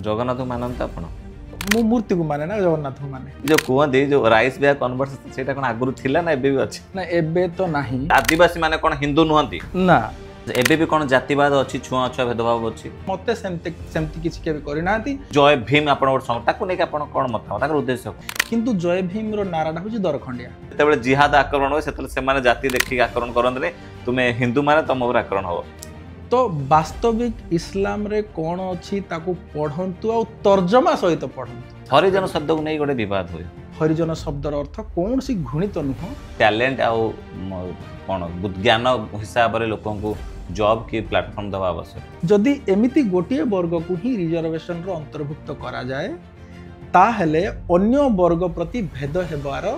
जगन्नाथ मानते आपण मु मूर्ति को माने ना जगन्नाथ को माने जो कहते जो राइस बैग कन्वर्सेशन सेटा कोन आगुरु थिला ना एबे भी अछि ना एबे तो नाही आदिवासी माने कोन हिंदू नुहंती ना एबे भी कोन जातिवाद अछि छुआ अछुआ भेदभाव अछि मते सेमती किछि केबे करि नांती जय भीम आपण और संग ताकू नै कि आपण कोन मत ताकर उद्देश्य किंतु जय भीम रो नाराटा होछि दरखंडिया जेतेबेले जिहाद आक्रमण हो सेतले से माने जाति देखि आक्रमण करनले तुमे हिंदू माने तम ऊपर आक्रमण हो तो वास्तविक इस्लाम रे कोन अछि ताकू पढंतु आ तर्जमा सहित पढंतु हरिजन शब्द को नै गोटे विवाद होय हरिजन शब्दर अर्थ कौन सी घृणित नुह टैलेंट आउ कोन ज्ञान हिसाब रे लोकन को जॉब की प्लेटफॉर्म दवा आवश्यक जदि एमिति गोटे वर्ग को ही रिजर्वेशन रो अंतर्भुक्त करा जाए ताहेले अन्य वर्ग प्रति भेद हेबार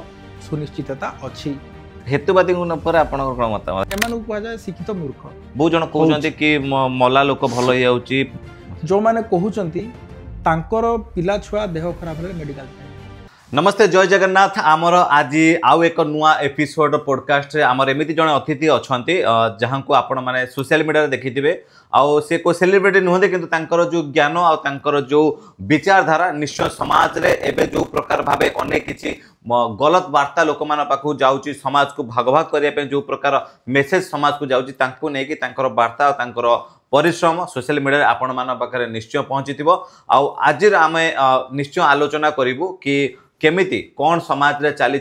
सुनिश्चितता अछि हेतुवादी पर आपण कोन मतामत एमानु को जाय शिक्षित मूर्ख बहुत जन कहउछन्ती कि मला लोक भलो हे जाउची जो माने कहउछन्ती तांकर पिला छुआ देह खराब रे मेडिकल नमस्ते जय जगन्नाथ आमर आज आउ एक नुआ एपिसोड पॉडकास्ट रे आमर एमिति जने अतिथि अछन्ती जहां को आपण माने सोशल मीडिया रे देखिथिबे आउ से को सेलिब्रिटी नुहदे किंतु तांकर जो ज्ञान आउ तांकर जो विचारधारा निश्चय समाज रे एबे जो प्रकार भाबे अनेक किछि गलत वार्ता लोक मान पाखु जाउची समाज को भाग भाग करिया पे जो प्रकार मेसेज समाज को जाउची तांको नै कि तांकर वार्ता आउ तांकर परिश्रम सोशल मीडिया आपण मान पाखरे निश्चय पहुंचीतिबो आउ आज आमे निश्चय आलोचना करिवु कि केमिति कौन समाज रे चली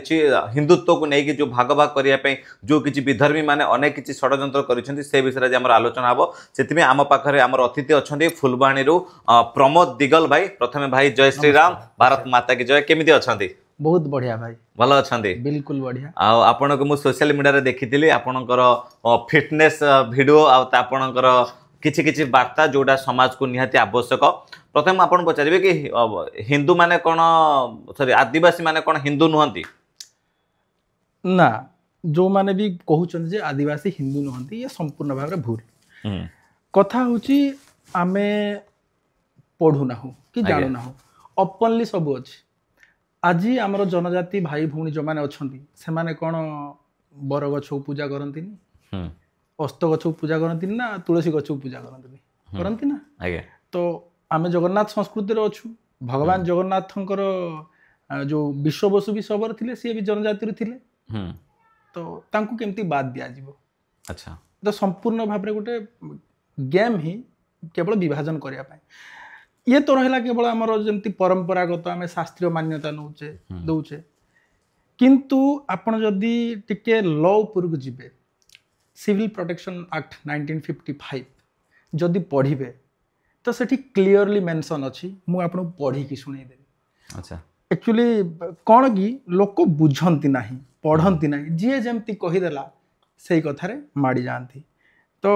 हिंदुत्व को लेकिन जो भाग भाग करने जो किसी विधर्मी माने अनेक किसी षड्यंत्र करिसेंती से विषय आम आलोचना हम से आम पाखे आम अतिथि अच्छा फुलवाणी प्रमोद दिगल भाई प्रथमे भाई जय श्री राम भारत माता की जय केमिति अछंती बहुत बढ़िया भाई भल अच्छा बिल्कुल बढ़िया आपण को सोशल मीडिया रे देखिथिली आपणकर फिटनेस वीडियो आपणकर किछि किछि वार्ता जोड़ा समाज को निहाती आवश्यक प्रथम आपण पचारिबे कि हिंदू माने कोन सॉरी आदिवासी माने कोन हिंदू नुहंती ना जो माने भी कहउछन जे आदिवासी हिंदू नुहंती ये संपूर्ण भाव रे भूल कथा होची आमे पढु ना हो कि जानु ना हो ओपनली सब अछि आज हमर जनजाति भाई भूणी जो माने अछंती से माने कोन बर गछ पूजा करंतिनी अस्त गछ पूजा करंती ना तुलसी गछ पूजा करंती ना आगे तो आमे जगन्नाथ संस्कृति रे अछु भगवान जगन्नाथंकर जो विश्ववसु भी सबर थिले से भी जनजाति रे थिले तो तांकु केमती बात दिया जीवो अच्छा तो संपूर्ण भाव रे गोटे गेम ही केवल विभाजन करिया पाए ये तो रहला केवल हमर जेमती परंपरागत आमे शास्त्रीय मान्यता नउचे दउचे किंतु आपण जदी टिके लॉ ऊपर को जिबे सिविल प्रोटेक्शन एक्ट 1955 जदि पढ़िबे तो सेठी क्लियरली मेंशन अछि मु आपन पढ़ी की सुनै देबी अच्छा एक्चुअली कोन की लोक बुझंती नाही पढ़ंती नाही जे जेमती कहि देला सेही कथा रे माडी जानती तो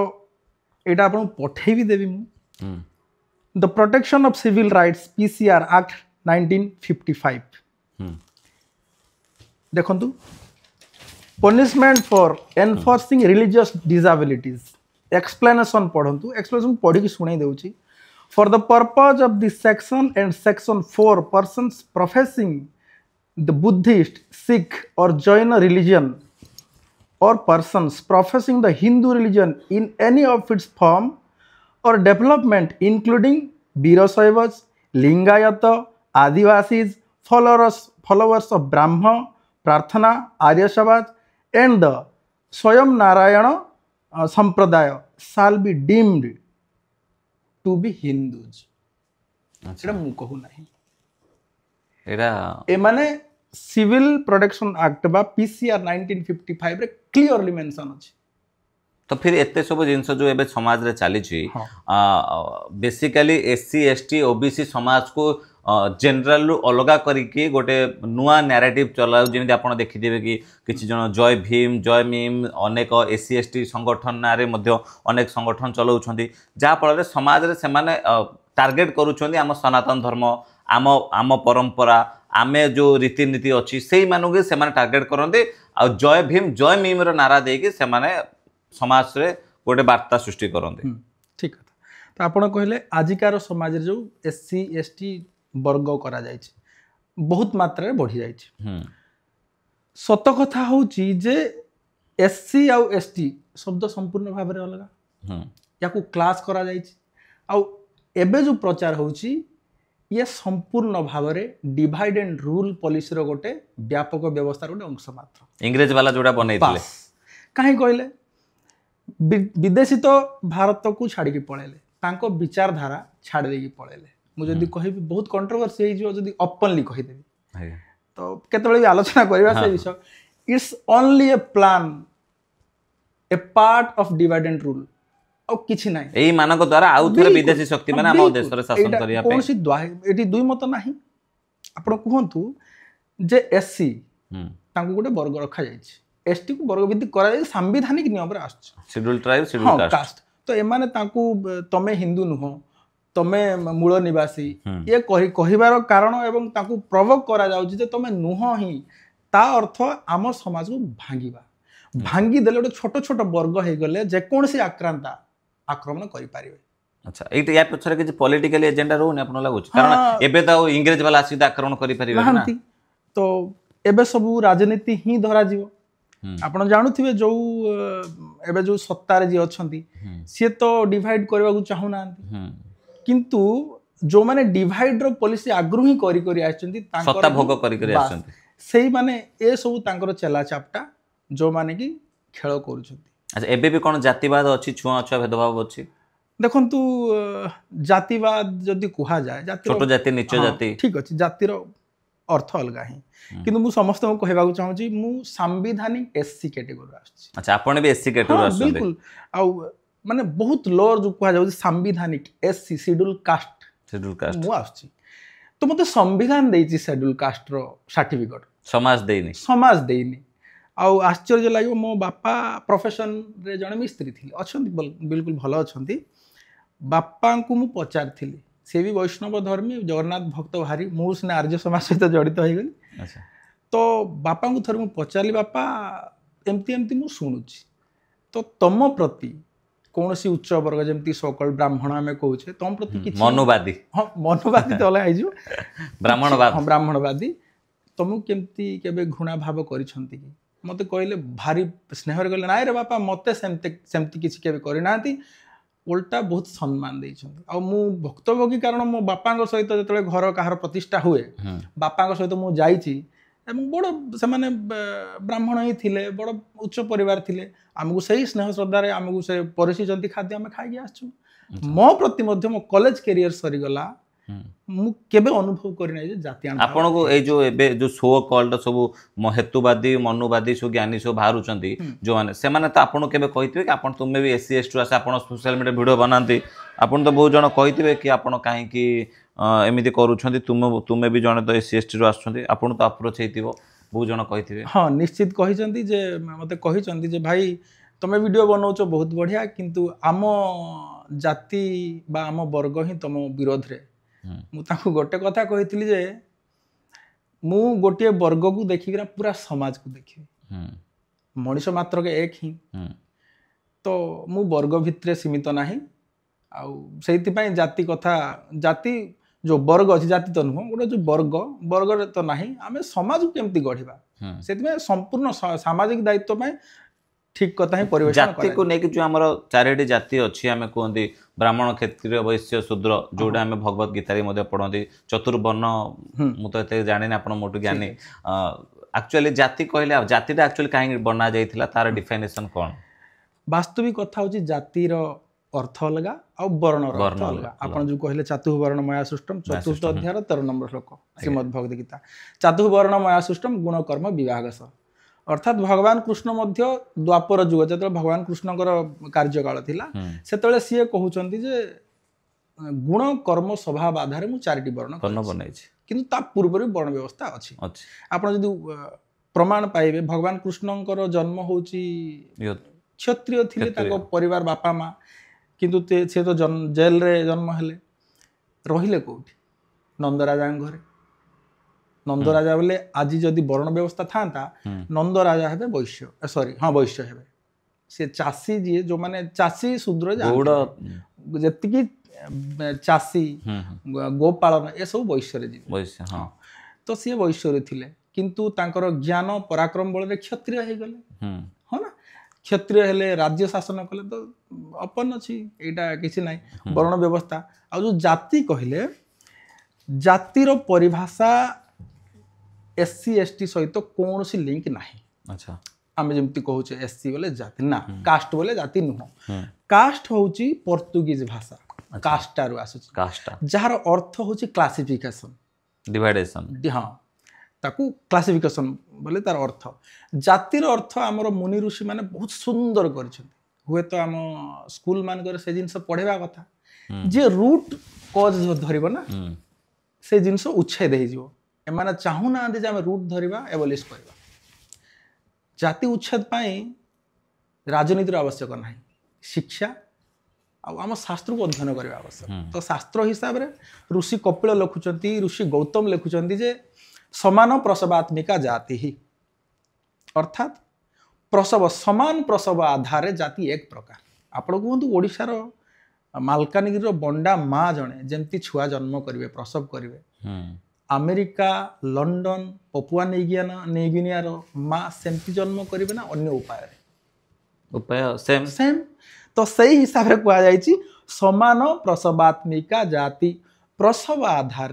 एटा आपन पठै भी देबी मु the protection of civil rights PCR act 1955 देखंतु punishment for enforcing religious disabilities explanation पढ़ंतु एक्सप्लेनेशन पढ़ी की सुनै देउची for the purpose of this section and section 4 persons professing the Buddhist, Sikh or Jain religion or persons professing the Hindu religion in any of its form or development including Virasavas, Lingayata, Adivasis, followers of Brahma, Prarthana, Arya Samaj and the Swayam Narayana Sampradaya shall be deemed to be Hindus. अच्छा मु कहू नाही era ए माने civil protection act बा PCR 1955 रे clearly mention अछि तो फिर एते सब जिंस जो एबे समाज रे चली छी बेसिकली एससी एसटी ओबीसी समाज को जनरल अलगा करिके गोटे नुआ नैरेटिव चलाउ जेमि आपण देखिथिबे कि किछि जन जय भीम जय मीम अनेक एससी एसटी संगठन नारे मध्ये अनेक संगठन चलाउछंती जा फल रे समाज रे से माने टार्गेट करूछंती हम सनातन धर्म आम आम परंपरा आमे जो रीति नीति अछि सेही मानु के से माने टार्गेट करंते आ जय भीम जय मीम रो नारा देके से माने समाज रे गोटे वार्ता सृष्टि करंते ठीक है तो आपण कहले आजिकार समाज रे जो एससी एसटी वर्ग करा जायछि बहुत मात्रा रे बढ़ी जायछि सत कथा होछि जे एससी आउ एसटी शब्द संपूर्ण भाव रे अलगा याकू क्लास करा जायछि आउ एबे जो प्रचार होछि ये संपूर्ण भाव में डिवाइड एंड रूल पॉलिसी रो गोटे व्यापक व्यवस्था गोटे अंश मात्र इंग्रेज वाला जोड़ा बनैथिले बास कहीं कहले विदेशी तो भारत को छाड़ी पळेले तांको विचारधारा छाड़ देकी पळेले मु जदी कहबी बहुत कंट्रोवर्सी हे जो जदी ओपनली कहि देबी तो केतबेले भी आलोचना करबा से विषय it's only A plan A part of divide and rule और किछि नाही एही मानक द्वारा आउ थरे विदेशी शक्ति माने हम देश रे शासन करिया पे कोनसी एटी दुई मत नाही आपण कहंतु जे एससी तांको गोटे वर्ग रखा जायछि एसटी को वर्ग भित्तिक करा जाय संवैधानिक नियम रे आछ शेड्यूल ट्राइब शेड्यूल कास्ट तो एमाने तांको तमे हिंदू नुह तमे मूल निवासी ये कहिबार कारण एवं तांको प्रोवोक करा जाउछि जे तमे नुह ही ता अर्थ आम समाज को भांगी देले गोटे छोट छोट वर्ग हो गले जेकोसी आक्रांता आक्रमण करि पारिबे अच्छा एटा या पछरे कि पॉलिटिकल एजेंडा रहउनी आपन लागुछ कारण एबे त इंग्रेज वाला आसी आक्रमण करि पारिबे ना तो एबे सब राजनीति ही धरा जीवो आपण जानुथिबे जो एबे जो सत्तारे जी अछंती से तो डिवाइड करबा को चाहू नांती किंतु जो माने डिवाइड रो पॉलिसी आग्रही करी करी आछंती तांकर सत्ता भोग करी करी आछंती सेही माने ए सब तांकर चला चापटा जो माने कि खेल करूछंती अच्छा एबे भी कोन जातिवाद अछि छुआ छुआ भेदभाव अछि देखंतु जातिवाद जदी कुहा जाय जाति छोट जाति नीच जाति ठीक अछि जातिर अर्थ अलगा ही किंतु मु समस्त को कहबा को चाहू छी मु संवैधानिक एससी कैटेगरी आछि अच्छा आपण भी एससी कैटेगरी आछन बिल्कुल आ माने बहुत लोअर जो कुहा जाउ संवैधानिक एससी शेड्यूल कास्ट मु आछि तो मते संविधान देछि शेड्यूल कास्ट रो सर्टिफिकेट समाज देइनी आ आश्चर्य लागो मो बापा प्रोफेशन रे जने मिस्त्री थिले अछंती बिल्कुल भलो अछंती बापा को मु पचार थिली से भी वैष्णव धर्मी जगन्नाथ भक्त भारी मु ने आर्य समाज सहित जड़ित हो गली अच्छा तो बापा को थर मु पचारली बापा एमती एमती मु सुनुची तो तम प्रति कौन सी उच्च वर्ग जमती सकल ब्राह्मण आम कहे तुम प्रति किछि मनुवादी हाँ मनुवादी तो अलग हो ब्राह्मणवाद हाँ ब्राह्मणवादी तुमको केमती केबे घृणा भाव करिसंती कि मते कहले भारी स्नेह रे कहले नाइ रे बापा मते सेमती किछि केबे करि नांती उल्टा बहुत सम्मान देइछंती आ मु भक्तभोगी कारण मो बापांग सहित जतले घर कहार प्रतिष्ठा हुए बापांग सहित मु जाईची एवं बड़ से माने ब्राह्मण ही थिले बड़ उच्च परिवार थिले आमको सही स्नेह श्रद्धा रे आमको से परिसिचंती खाद्य आमे खाई आछू मो प्रति मध्य मो कॉलेज कैरियर सरी गला मु केबे अनुभव करि नै जे जाति आपन को ए जो एबे जो सो कॉल्ड सब हेतुवादी मनुवादी सो ज्ञानी सो बाहरुचंती जो माने से माने त आपन केबे कहितबे कि आपन तुमे भी एससी एसटी आसे आपन सोशल मीडिया वीडियो बनांती आपन तो बहुत जण कहितबे कि आपन काहे कि एमिति करूछंती तुमे भी जण तो एससी एसटी रो आछंती आपन तो अप्रोच हेतिबो बहुत जण कहितबे हां निश्चित कहिचंती जे मते कहिचंती जे भाई तुमे वीडियो बनाउछो बहुत बढ़िया किंतु आम जाति बा आम वर्ग ही तुम विरोध रे मु ताको गोटे कथा कहितली जे मु गोटे वर्ग को देखिकरा पूरा समाज को देखि मनुष्य मात्र के एक ही तो मु वर्ग भितरे सीमित नाही आ सेति पय जाति कथा जाति जो वर्ग अछि जाति तो नुह गोटे जो वर्ग रे तो नाही आमे समाज को केमती गढिबा सेति में संपूर्ण सामाजिक दायित्व पय ठीक कथा ही परिवेश जाति को नेकी जो हमर चारिटी जाति अछि हमें कोंदी ब्राह्मण क्षत्रिय वैश्य शूद्र जोडा हमें भगवत गीता रे मध्ये पढंती चतुर्वर्ण मु तो एते जानि ना आपण मोटु ज्ञानी एक्चुअली जाति कहले जातिटा एक्चुअली काहे बना जायथिला तार डिफिनेशन कोन वास्तविक कथा होची जाति रो अर्थ अलगा आ वर्ण रो अर्थ अलगा आपण जो कहले चातुर्वर्ण मया सृष्टम चतुर्थ अध्याय 13 नंबर श्लोक श्रीमद् भगवत गीता चातुर्वर्ण मया सृष्टम गुण कर्म विभागस अर्थात भगवान कृष्ण मध्य द्वापर जुग जत भगवान कृष्णकर कार्यकाल थिला सेतले सीए कहउचंती जे गुण कर्म स्वभाव आधार मु चारिटी वर्ण बनाइछि किंतु ता पूर्व वर्ण व्यवस्था अछि आपण जदि प्रमाण पाइबे भगवान कृष्णकर जन्म होची क्षत्रिय थिले ताको परिवार बापा मां किंतु से तो जेल रे जन्म हेले रहिले कोठी नंदराजा घरे नंदराजा बोले आज जदि वर्ण व्यवस्था था नंदराजा हेबे वैश्य सॉरी हाँ वैश्य हेबे से चासी जी जो माने चासी शूद्र जति की चासी गोपालन ए सब वैश्य रे जीव वैश्य हां तो सी वैश्य रे थिले किंतु तांकर ज्ञान पराक्रम बल रे क्षत्रिय हे गले हो ना क्षत्रिय हेले राज्य शासन कले तो अपन अछि एटा किछि नै वर्ण व्यवस्था आ जो जाति कहले जातिर परिभाषा एससी एसटी सहित कौन सी लिंक नहीं। अच्छा आम जमी कहूचे एससी बोले जाति ना, कास्ट बोले जाति नुह। कास्ट होची पोर्तुगीज भाषा, कास्टारू आसुची, कास्टा जार अर्थ होची क्लासिफिकेशन, डिवाइडेशन। हाँ ताकू क्लासिफिकेशन बोले तार अर्थ। जातिर अर्थ आमर मुनि ऋषि माने बहुत सुंदर कर हुए तो आम स्कूल मान से जिनस पढ़ेवा कथा जे रूट कज धरब ना से जिनस उच्छेद हो एमाने चाहू ना जे आम रूट धरवा एबलिश करवा। जाति उच्छेद पाई राजनीतिर आवश्यक ना, शिक्षा आम शास्त्र को अध्ययन करवा आवश्यक। तो शास्त्र हिसाब रे ऋषि कपिल लिखुंट, ऋषि गौतम लिखुंट जे समान प्रसवात्मिका जाति ही, अर्थात प्रसव समान प्रसव आधार जाति एक प्रकार। आपण कहतु ओडिशार मालकानगिरी बंडा माँ जड़े जमती छुआ जन्म करेंगे प्रसव करेंगे, अमेरिका लंडन पपुआ न्यूगिनियार माँ सेमती जन्म करेंगे ना अन्य उपाय उपाय सेम सेम। तो सही हिसाब से कहुई समान प्रसवात्मिका जाति, प्रसव आधार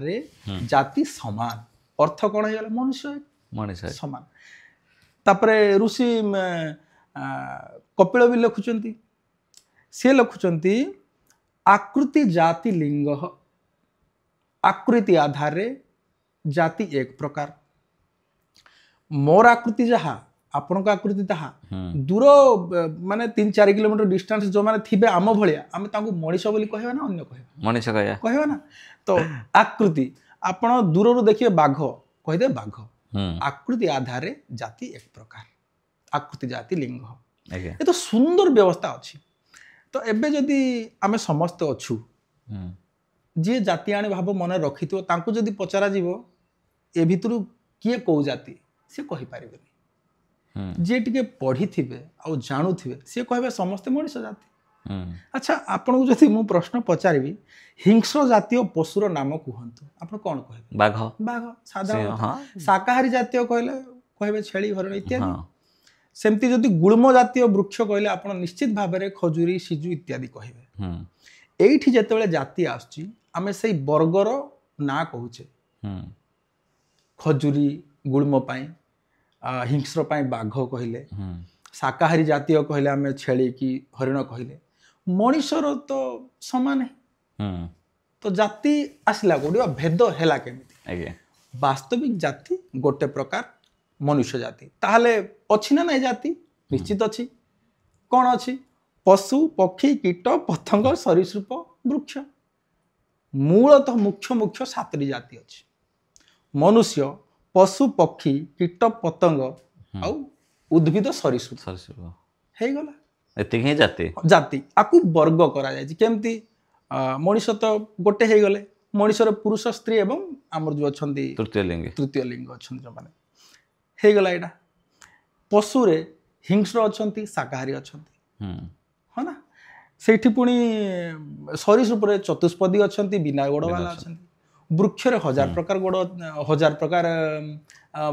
जाति समान। अर्थ कौन हो मनुष्य मनुष्य समान। तापरे ऋषि कपिल भी लिखुंट, सी लिखुंट आकृति जाति लिंग, आकृति आधार जाति एक प्रकार। मोर आकृति जहा आपण आकृति ताहा दूर माने 3-4 किलोमीटर डिस्टेंस जो माने थिबे आम भलिया आमे तांको मनीष बोली कहबा ना अन्य कहबा, मनीष कहबा ना। तो आकृति आपण दूर रु देखिए बाघ कहदे बाघ, आकृति आधार जाति एक प्रकार, आकृति जाति लिंग। ये तो सुंदर व्यवस्था अच्छी। तो एबे जदि आमे समस्त अच्छु जी जाति आने भाव मन रखि तांको जदि पचरा जीवो ए भितरु किए कौ जाति से कहि पारिबेनी। जे टिके पढ़ी थिबे आ जानु थिबे से कहबे समस्त मनुष्य जाति। अच्छा आपन को जदि मु प्रश्न पचारिबी हिंस्र जातीय पशुर नाम कहतु आप कौन कहे? बाघ। बाघ साधारण। शाकाहारी जातीय कहले कहबे छेली हरण इत्यादि। सेमती जदि गुल्म जातीय वृक्ष कहले आप निश्चित भाव में खजुरी सिजु इत्यादि कहबे। एठी जेतेबेले जाति आसुची आमे सेई वर्गर ना कहूचे। खजुरी गुल्म पाई, हिंस्र पाई बाघ कहले, शाकाहारी जातीय कहले आमे छेली की हरिण कहले, मनुष्यर तो समान है। तो जाति आसला गोटे भेद है केमिति? वास्तविक जाति गोटे प्रकार मनुष्य जाति। ताहले अछि ना नहीं जाति? निश्चित अछि। कौन अछि? पशु पक्षी कीट पतंग सरीसृप वृक्ष। मूलतः मुख्य मुख्य 7टी जाति अछि। मनुष्य पशु पक्षी कीट पतंग आउ उद्भिद सरीसृप हे गला एतिक ही जाति। जाति आकु वर्ग करा जाय केमती? मनुष्य तो गोटे हो गले, मनुष्यर पुरुष स्त्री एवं आमर जो अच्छा तृतीय लिंग अच्छा जो मैंने हो गला। यहाँ पशु रे हिंस्र अच्छा शाकाहारी अच्छा है ना। से पुणी सरीसृप चतुष्पदी अच्छा बिना गोड़ वाला अच्छा। वृक्ष 1000 प्रकार गोड़ 1000 प्रकार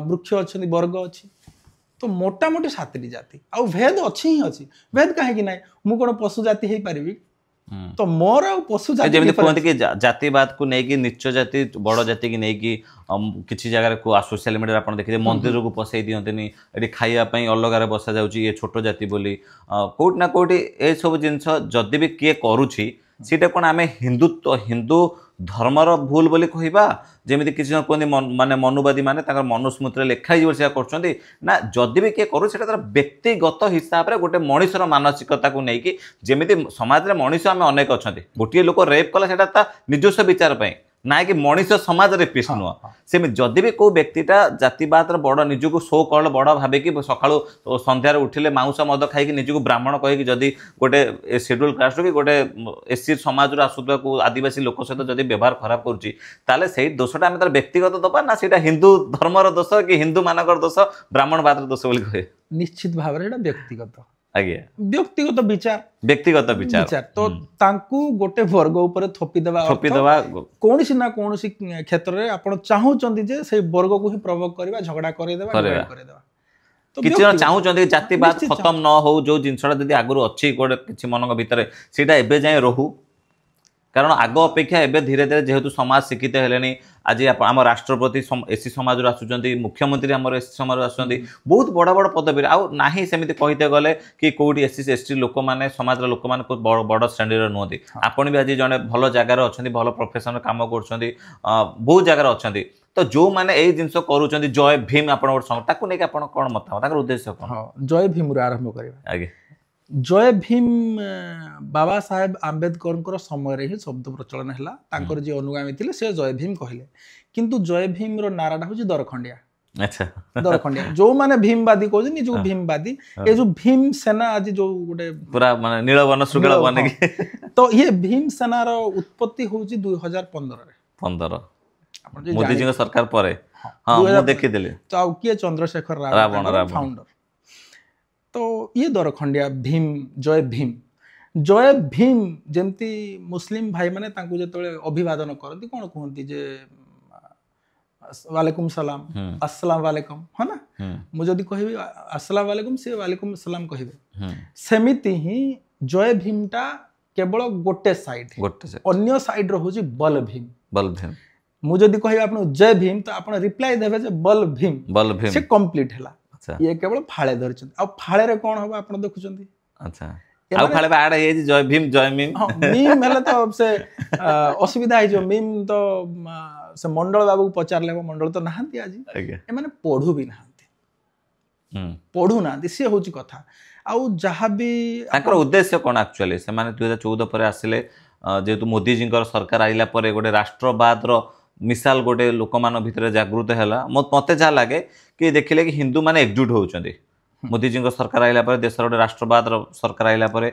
वृक्ष अच्छा वर्ग अच्छी। तो मोटामोटी 7टी जाति आ भेद अच्छी ही अच्छी। भेद कहीं ना मु कौन पशु जाति हो पारि? तो मोर पशु जाति जेमि कहते कि जातिवाद को नहीं कि नीच जाति बड़ जाति की नहीं कि किसी जगह को सोशल मीडिया आप देखिए मंदिर को पसई दियंतनी ये खाइबापी अलग बसा जाउची ये छोट जाति बोली कोट ना कोटी ए सब जिनस जदि भी किए करुछि सीटा कौन आम हिंदुत्व हिंदू धर्मर भूल बोली कहवा जमी किसी जन कहते माने मनुवादी माने मनुस्मृति लेखाई कर ना जदि भी किए करू तार व्यक्तिगत हिसाब से गोटे मनुष्यर मानसिकता को लेकिन जमी समाज में मनुष्य आम अनेक अच्छा गोटे लोक रेप कला निजस्व विचार ना कि मनुष्य समाज रेपिस्ट नुह से जदि भी कोई व्यक्तिटा जातिवाद बड़ निजक सो कल बड़ भावे कि सका संध्यार उठिले मांस मद खाई निजक ब्राह्मण कहीकि जदि गोटे शेड्यूल कास्ट कि गोटे एससी समाज आसुवा आदिवासी लोक सहित जदि व्यवहार खराब करुच्ची से दोषटा आम तार व्यक्तिगत दबा ना सीटा हिंदू धर्मर दोष कि हिंदू मानकर दोष ब्राह्मणवाद दोष बोली कहे? निश्चित भाव में व्यक्तिगत व्यक्तिगत विचार तो तांकू गोटे वर्ग ऊपर थोपी देवा कौन ना कौन क्षेत्र में आप चाहूँगी जे से वर्ग को ही प्रवोक करवा झगड़ा करदेवा किसी जन चाहूँ जातिवाद खत्म न हो जो जिनसा जब आगुरी अच्छी गोटे किसी मन भितर सीटा एबे जाए रहू କାରଣ ଆଗ ଅପେକ୍ଷା ଏବେ ଧୀରେ ଧୀରେ ଯେହେତୁ ସମାଜ ଶିକ୍ଷିତ ହେଲେଣି ଆଜି ଆମ ରାଷ୍ଟ୍ରପତି ଏସି ସମାଜରୁ ଆସୁଛନ୍ତି ମୁଖ୍ୟମନ୍ତ୍ରୀ ଆମର ଏସି ସମାଜରୁ ଆସୁଛନ୍ତି ବହୁତ ବଡ଼ ବଡ଼ ପଦବୀରେ ଆଉ ନାହିଁ ସେମିତି କହିତେ ଗଲେ କି କୋଉଠି ଏସି ଏସଟି ଲୋକମାନେ ସମାଜର ଲୋକମାନେ ବଡ଼ ଶ୍ରେଣୀର ନୁହନ୍ତି ଆପଣ ବି ଆଜି ଜଣେ ଭଲ ଜାଗାରେ ଅଛନ୍ତି ଭଲ ପ୍ରଫେସନରେ କାମ କରୁଛନ୍ତି ବହୁତ ଜାଗାରେ ଅଛନ୍ତି ତ ଯୋଉମାନେ ଏଇ ଜିନିଷ କରୁଛନ୍ତି ଜୟ ଭୀମ ଆପଣ ଗୋଟେ ସଙ୍ଗ ତାକୁ ନେଇକି ଆପଣ କ'ଣ ମତାମତ ତାଙ୍କର ଉଦ୍ଦେଶ୍ୟ କ'ଣ ଜୟ ଭୀମରୁ ଆରମ୍ଭ କରିବା ଆଜ୍ଞା ଜୟ ଭୀମ ବାବା ସାହେବ ଆମ୍ବେଦକରଙ୍କର ସମୟରେ ହିଁ ଶବ୍ଦ ପ୍ରଚଳନ ହେଲା ତାଙ୍କର ଯିଏ ଅନୁଗାମୀ ଥିଲେ ସେ ଜୟ ଭୀମ କହିଲେ କିନ୍ତୁ ଜୟ ଭୀମର ନାରାଟା ହଉଛି ଦରଖଣ୍ଡିଆ ଆଚ୍ଛା ଦରଖଣ୍ଡିଆ ଯୋଉମାନେ ଭୀମବାଦୀ କହୁଛନ୍ତି ନିଜକୁ ଭୀମବାଦୀ ଏ ଯୋଉ ଭୀମ ସେନା ଆଜି ଯୋଉ ଗୋଟେ ପୁରା ମାନେ ନୀଳବନ ଶୃଗାଳ ବନେକି ତ ଇଏ ଭୀମ ସେନାର ଉତ୍ପତ୍ତି ହଉଛି 2015 ମୋଦିଜୀଙ୍କ ସରକାର ପରେ ମୁଁ ଦେଖିଥିଲି ତ ଆଉ କିଏ ଚନ୍ଦ୍ରଶେଖର ରାବଣ ଫାଉଣ୍ଡର ତ ଇଏ ଦରଖଣ୍ଡିଆ ଭୀମ ଜୟ ଭୀମ ଯେମିତି ମୁସଲିମ ଭାଇମାନେ ତାଙ୍କୁ ଯେତେବେଳେ ଅଭିବାଦନ କରନ୍ତି କ'ଣ କୁହନ୍ତି ଯେ वालेकुम सलाम अस्सलाम वालेकुम है ना ମୁଁ ଯଦି କହିବି अस्सलाम वालेकुम ସେ वालेकुम सलाम କହିବେ ସେମିତି ହିଁ ଜୟ ଭୀମଟା କେବଳ ଗୋଟେ ସାଇଡ୍ ଅନ୍ୟ ସାଇଡ୍ ରହୁଛି ବଲ ଭୀମ ମୁଁ ଯଦି କହିବି ଆପଣ ଜୟ ଭୀମ ତ ଆପଣ ରିପ୍ଲାଏ ଦେବେ ଯେ ବଲ ଭୀମ ସେ କମ୍ପ୍ଲିଟ ହେଲା ଇଏ କେବଳ ଫାଳେ ଧରିଛନ୍ତି ଆଉ ଫାଳେରେ କ'ଣ ହବ ଆପଣ ଦେଖୁଛନ୍ତି ଆଉ ଫାଳେ ଆଡ ହେଇଯାଇଛି ଜୟ ଭୀମ ମିମ୍ ହେଲେ ତ ସେ ଅସୁବିଧା ହେଇଯିବ ମିମ୍ ତ ସେ ମଣ୍ଡଳ ବାବୁକୁ ପଚାରିଲେ ମଣ୍ଡଳ ତ ନାହାନ୍ତି ଆଜି ଏମାନେ ପଢୁ ବି ନାହାନ୍ତି ପଢୁନାହାନ୍ତି ସେ ହଉଛି କଥା ଆଉ ଯାହାବି ତାଙ୍କର ଉଦ୍ଦେଶ୍ୟ କ'ଣ ଆକ୍ଚୁଆଲି ସେମାନେ 2014 ପରେ ଆସିଲେ ଯେହେତୁ ମୋଦିଜୀଙ୍କର ସରକାର ଆଇଲା ପରେ ଗୋଟେ ରାଷ୍ଟ୍ରବାଦର ମିସାଲ ଗୋଟେ ଲୋକମାନଙ୍କ ଭିତରେ ଜାଗୃତ ହେଲା ମତେ ଯାହା ଲାଗେ କି ଦେଖିଲେ କି ହିନ୍ଦୁ ମାନେ ଏକଜୁଟ ହଉଛନ୍ତି ମୋଦିଜୀଙ୍କ ସରକାର ଆଇଲା ପରେ ଦେଶର ଗୋଟେ ରାଷ୍ଟ୍ରବାଦର ସରକାର ଆଇଲା ପରେ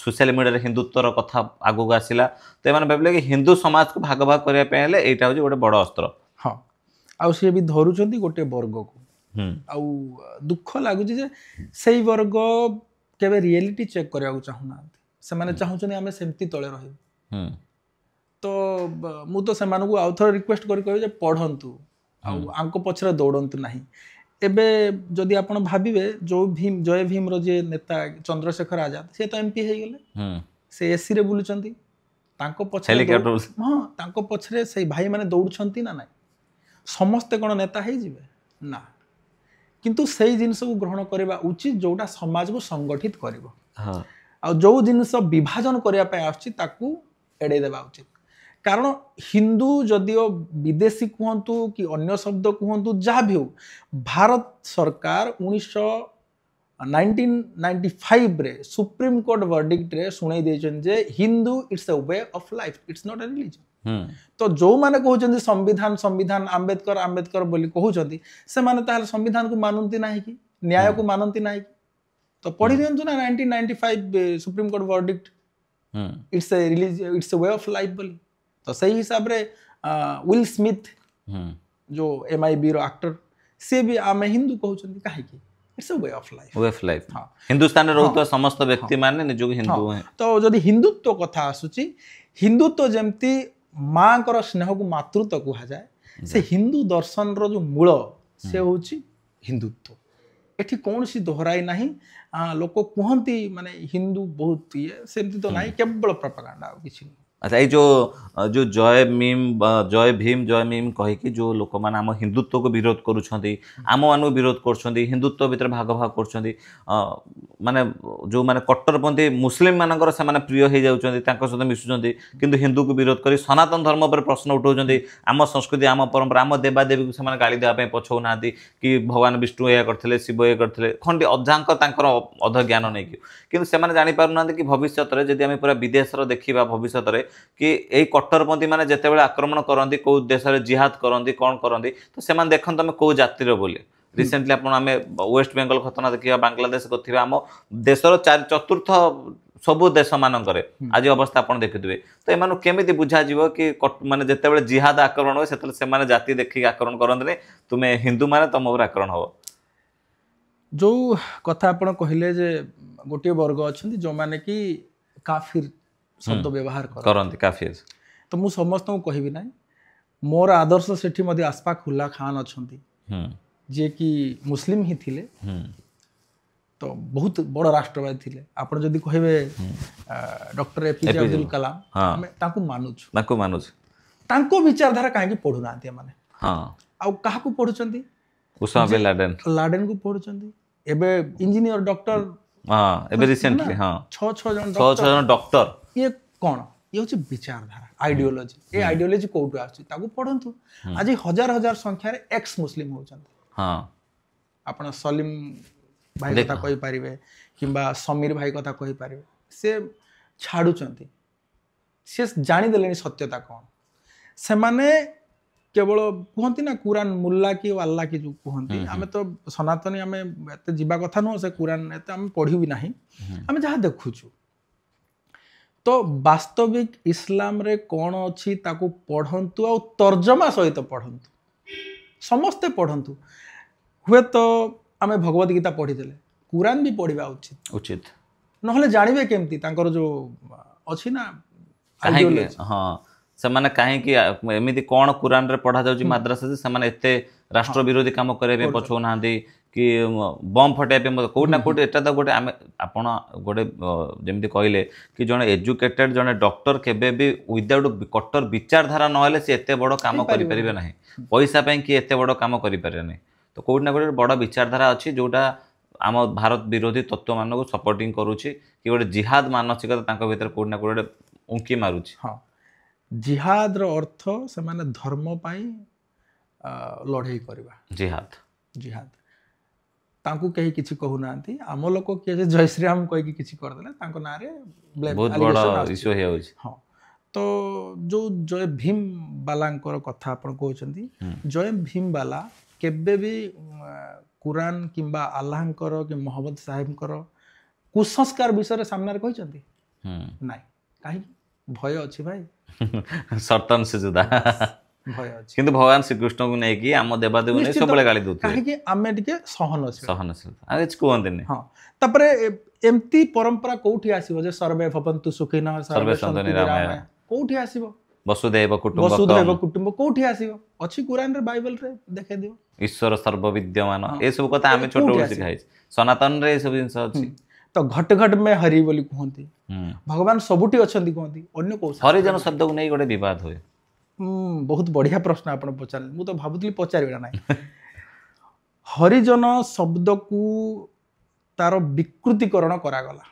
ସୋସିଆଲ ମିଡ଼ିଆରେ ହିନ୍ଦୁତ୍ୱର କଥା ଆଗକୁ ଆସିଲା ତ ଏମାନେ ଭାବିଲେ କି ହିନ୍ଦୁ ସମାଜକୁ ଭାଗ ଭାଗ କରିବା ପାଇଁ ହେଲେ ଏଇଟା ହେଉଛି ଗୋଟେ ବଡ଼ ଅସ୍ତ୍ର ହଁ ଆଉ ସିଏ ବି ଧରୁଛନ୍ତି ଗୋଟେ ବର୍ଗକୁ ଆଉ ଦୁଃଖ ଲାଗୁଛି ଯେ ସେଇ ବର୍ଗ କେବେ ରିଏଲିଟି ଚେକ୍ କରିବାକୁ ଚାହୁଁନାହାନ୍ତି ସେମାନେ ଚାହୁଁଛନ୍ତି ଆମେ ସେମିତି ତଳେ ରହିବୁ ତ ମୁଁ ତ ସେମାନଙ୍କୁ ଆଉ ଥରେ ରିକ୍ୱେଷ୍ଟ କରି କହିବି ଯେ ପଢ଼ନ୍ତୁ ଆଉ ଆଙ୍କ ପଛରେ ଦୌଡ଼ନ୍ତୁ ନାହିଁ ଏବେ ଯଦି ଆପଣ ଭାବିବେ ଜୟ ଭୀମର ଯିଏ ନେତା ଚନ୍ଦ୍ରଶେଖର ଆଜାଦ ସେ ତ ଏମପି ହେଇଗଲେ ସେ ଏସିରେ ବୁଲୁଛନ୍ତି ତାଙ୍କ ପଛରେ ତାଙ୍କ ପଛରେ ସେଇ ଭାଇମାନେ ଦୌଡ଼ୁଛନ୍ତି ନା ନାହିଁ ସମସ୍ତେ କ'ଣ ନେତା ହେଇଯିବେ ନା କିନ୍ତୁ ସେଇ ଜିନିଷକୁ ଗ୍ରହଣ କରିବା ଉଚିତ ଯୋଉଟା ସମାଜକୁ ସଂଗଠିତ କରିବ ଆଉ ଯୋଉ ଜିନିଷ ବିଭାଜନ କରିବା ପାଇଁ ଆସୁଛି ତାକୁ ଏଡ଼େଇ ଦେବା ଉଚିତ କାରଣ ହିନ୍ଦୁ ଯଦିଓ ବିଦେଶୀ କୁହନ୍ତୁ କି ଅନ୍ୟ ଶବ୍ଦ କୁହନ୍ତୁ ଯାହା ବି ହଉ ଭାରତ ସରକାର 1995 ସୁପ୍ରିମକୋର୍ଟ ଭର୍ଡିକ୍ଟରେ ଶୁଣେଇ ଦେଇଛନ୍ତି ଯେ Hindu it's a way of life it's not a religion ତ ଯୋଉମାନେ କହୁଛନ୍ତି ସମ୍ବିଧାନ ଆମ୍ବେଦକର ବୋଲି କହୁଛନ୍ତି ସେମାନେ ତାହେଲେ ସମ୍ବିଧାନକୁ ମାନନ୍ତି ନାହିଁ କି ନ୍ୟାୟକୁ ମାନନ୍ତି ନାହିଁ କି ତ ପଢି ଦିଅନ୍ତୁ ନା 1995 supreme court verdict it's a way of life ବୋଲି ତ ସେଇ ହିସାବରେ ୱିଲ୍ ସ୍ମିଥ जो MIB रो एक्टर से भी आमे हिंदू कहउछन काहेकि it's a way of life हां हिंदुस्तान रे रहउतो समस्त व्यक्ति माने निजो हिंदू है तो जदी हिंदुत्व कथा आसुची हिंदुत्व जेमती मां कर स्नेह को मातृत्व कहा जाए से हिंदू दर्शन रो जो मूल से होची हिंदुत्व एठी कौन सी दोहराई नहीं लोक कहती माने हिंदू बहुत ये सेमती तो नहीं केवल प्रोपेगेंडा किछि अच्छा ये जो जय भीम कहीकि जो लोक मैंने आम हिंदुत्व को विरोध करुँच आम मान विरोध कर हिंदुत्व भीतर भाग भाग कर माने जो माने कट्टरपंथी मुस्लिम मानकर से प्रिय हो जाती सहित मिशुंट किंतु हिंदू को विरोध कर सनातन धर्म पर प्रश्न उठाऊँ आम संस्कृति आम परंपरा आम देवादेवी को से गाड़ी देवाई पछौना कि भगवान विष्णु या करते शिव या करते खंडी अजांकर अध ज्ञान नहीं कि जापार ना कि भविष्य जदि आम पूरा विदेश देखा भविष्य कि यही कट्टरपंथी मैंने जितेबाला आक्रमण करती कौ देश में जिहाद करती कौन करती तो से देखते आम कौ जातिर बोली रिसेंटली आप वेस्ट बेंगल घटना देखा बांग्लादेश को आम देशर चतुर्थ सबू देश मानक आज अवस्था आप देखुए तो यू केमी बुझा कि माने जितेबाला जिहाद आक्रमण हुए से जाति देखिए आक्रमण करते तुम्हें हिंदू मैंने तुम आक्रमण हम जो कथा आप कहले जे गोटे वर्ग अच्छा जो मैंने कि काफिर शब्द व्यवहार करती काफिर तो मु समस्त को कहबी ना मोर आदर्श सेठी मध्य आसफाक उल्ला खान अच्छा जे कि मुस्लिम ही थिले तो बहुत बड़ राष्ट्रवादी थिले आपण जदि कहबे डॉक्टर एपीजे अब्दुल कलाम हमें ताकू मानुछु तांको विचारधारा काहे पढ़ु नांती माने आ काहा को पढ़ुचंती उसामा बिन लाडेन को पढ़ुचंती एबे इंजीनियर डॉक्टर एबे रिसेंटली 6 जन डॉक्टर ये कौन ये हूँ विचारधारा आइडियोलॉजी ये आइडियोलॉजी कौटू आछी ताकू पढ़ंतु आज हजार हजार संख्या रे एक्स मुस्लिम होचंती आपण सलीम भाई कथा कहि परिबे किंबा समीर भाई कथा कहि परिबे से छाडुचंती से जानि देलेनी सत्यता कौन से माने केवल कहती ना कुरान मुल्ला की अल्लाह की जो कहती आम तो सनातनी आम एत जीवा कथा नुह से कुरान एत आम पढ़ी ना आम जहाँ देखुचु तो वास्तविक इस्लाम रे कौन अच्छी ताकू पढ़ंतु आ तर्जमा सहित पढ़ंतु समस्ते पढ़ंतु हुए तो आम भगवत गीता पढ़ीदेले कुरान भी पढ़ा उचित नहले जानवे केमती तांकर जो अच्छी ना हाँ ସେମାନେ କାହିଁକି ଏମିତି କ'ଣ କୁରାନରେ ପଢ଼ା ଯାଉଛି ମାଦ୍ରାସାରେ ସେମାନେ ଏତେ ରାଷ୍ଟ୍ର ବିରୋଧୀ କାମ କରିବା ପାଇଁ ପଛଉନାହାନ୍ତି କି ବମ୍ ଫଟାଇବା ପାଇଁ କୋଉଠି ନା କୋଉଠି ଏଟା ତ ଗୋଟେ ଆମେ ଆପଣ ଗୋଟେ ଯେମିତି କହିଲେ କି ଜଣେ ଏଜୁକେଟେଡ୍ ଜଣେ ଡକ୍ଟର କେବେ ବି ୱିଦାଉଟ୍ କଟ୍ଟର ବିଚାରଧାରା ନହେଲେ ସେ ଏତେ ବଡ଼ କାମ କରିପାରିବେ ନାହିଁ ପଇସା ପାଇଁ କି ଏତେ ବଡ଼ କାମ କରିପାରିବେ ନାହିଁ ତ କୋଉଠି ନା କୋଉଠି ବଡ଼ ବିଚାରଧାରା ଅଛି ଯୋଉଟା ଆମ ଭାରତ ବିରୋଧୀ ତତ୍ତ୍ୱମାନଙ୍କୁ ସପୋର୍ଟିଂ କରୁଛି କି ଗୋଟେ ଜିହାଦ ମାନସିକତା ତାଙ୍କ ଭିତରେ କୋଉଠି ନା କୋଉଠି ଉଙ୍କି ମାରୁଛି जिहाद रो अर्थ से माने धर्म पाई लड़ाई करवा जिहाद तांकू कहीं किछि कहू नांती आम लोक के जय श्री राम कहि किछि कर देले तांको ना रे बहुत बड़ा इशू हे होछि तो जो जय भीम बालांकर कथा आपण कहउछंती जय भीम बाला केबे भी कुरान किंबा अल्लाहंकर कि मोहम्मद साहेबंकर कुसंस्कार विषय सामने रे कहउछंती नाही काहे भय अछि भाई सर्तन से जुदा भय अछि किंतु भगवान श्री कृष्ण को नै कि हम देवादेव नै सब बळे गाली दोथि काहे कि आमे टिके सहनशील आ एच कोहंते नै हां तपरे एमती परंपरा कोठी आसीबो जे सर्वे भवन्तु सुखिनः सर्वे सन्तु निरामय कोठी आसीबो वसुधैव कुटुंब कोठी आसीबो अछि कुरान रे बाइबल रे देखे दियो ईश्वर सर्वविद्यमान ए सब कथा आमे छोटो सिखाइ सनातन रे सब जिंस अछि तो घट घट में हरि बोली कहती भगवान सबुठी अछंती कहती अन्य को हरिजन शब्द को नहीं गोटे विवाद होय बहुत बढ़िया प्रश्न आपण पचार मु तो भाबुतली पचारिबा नाही हरिजन शब्द को तार विकृतिकरण करा गला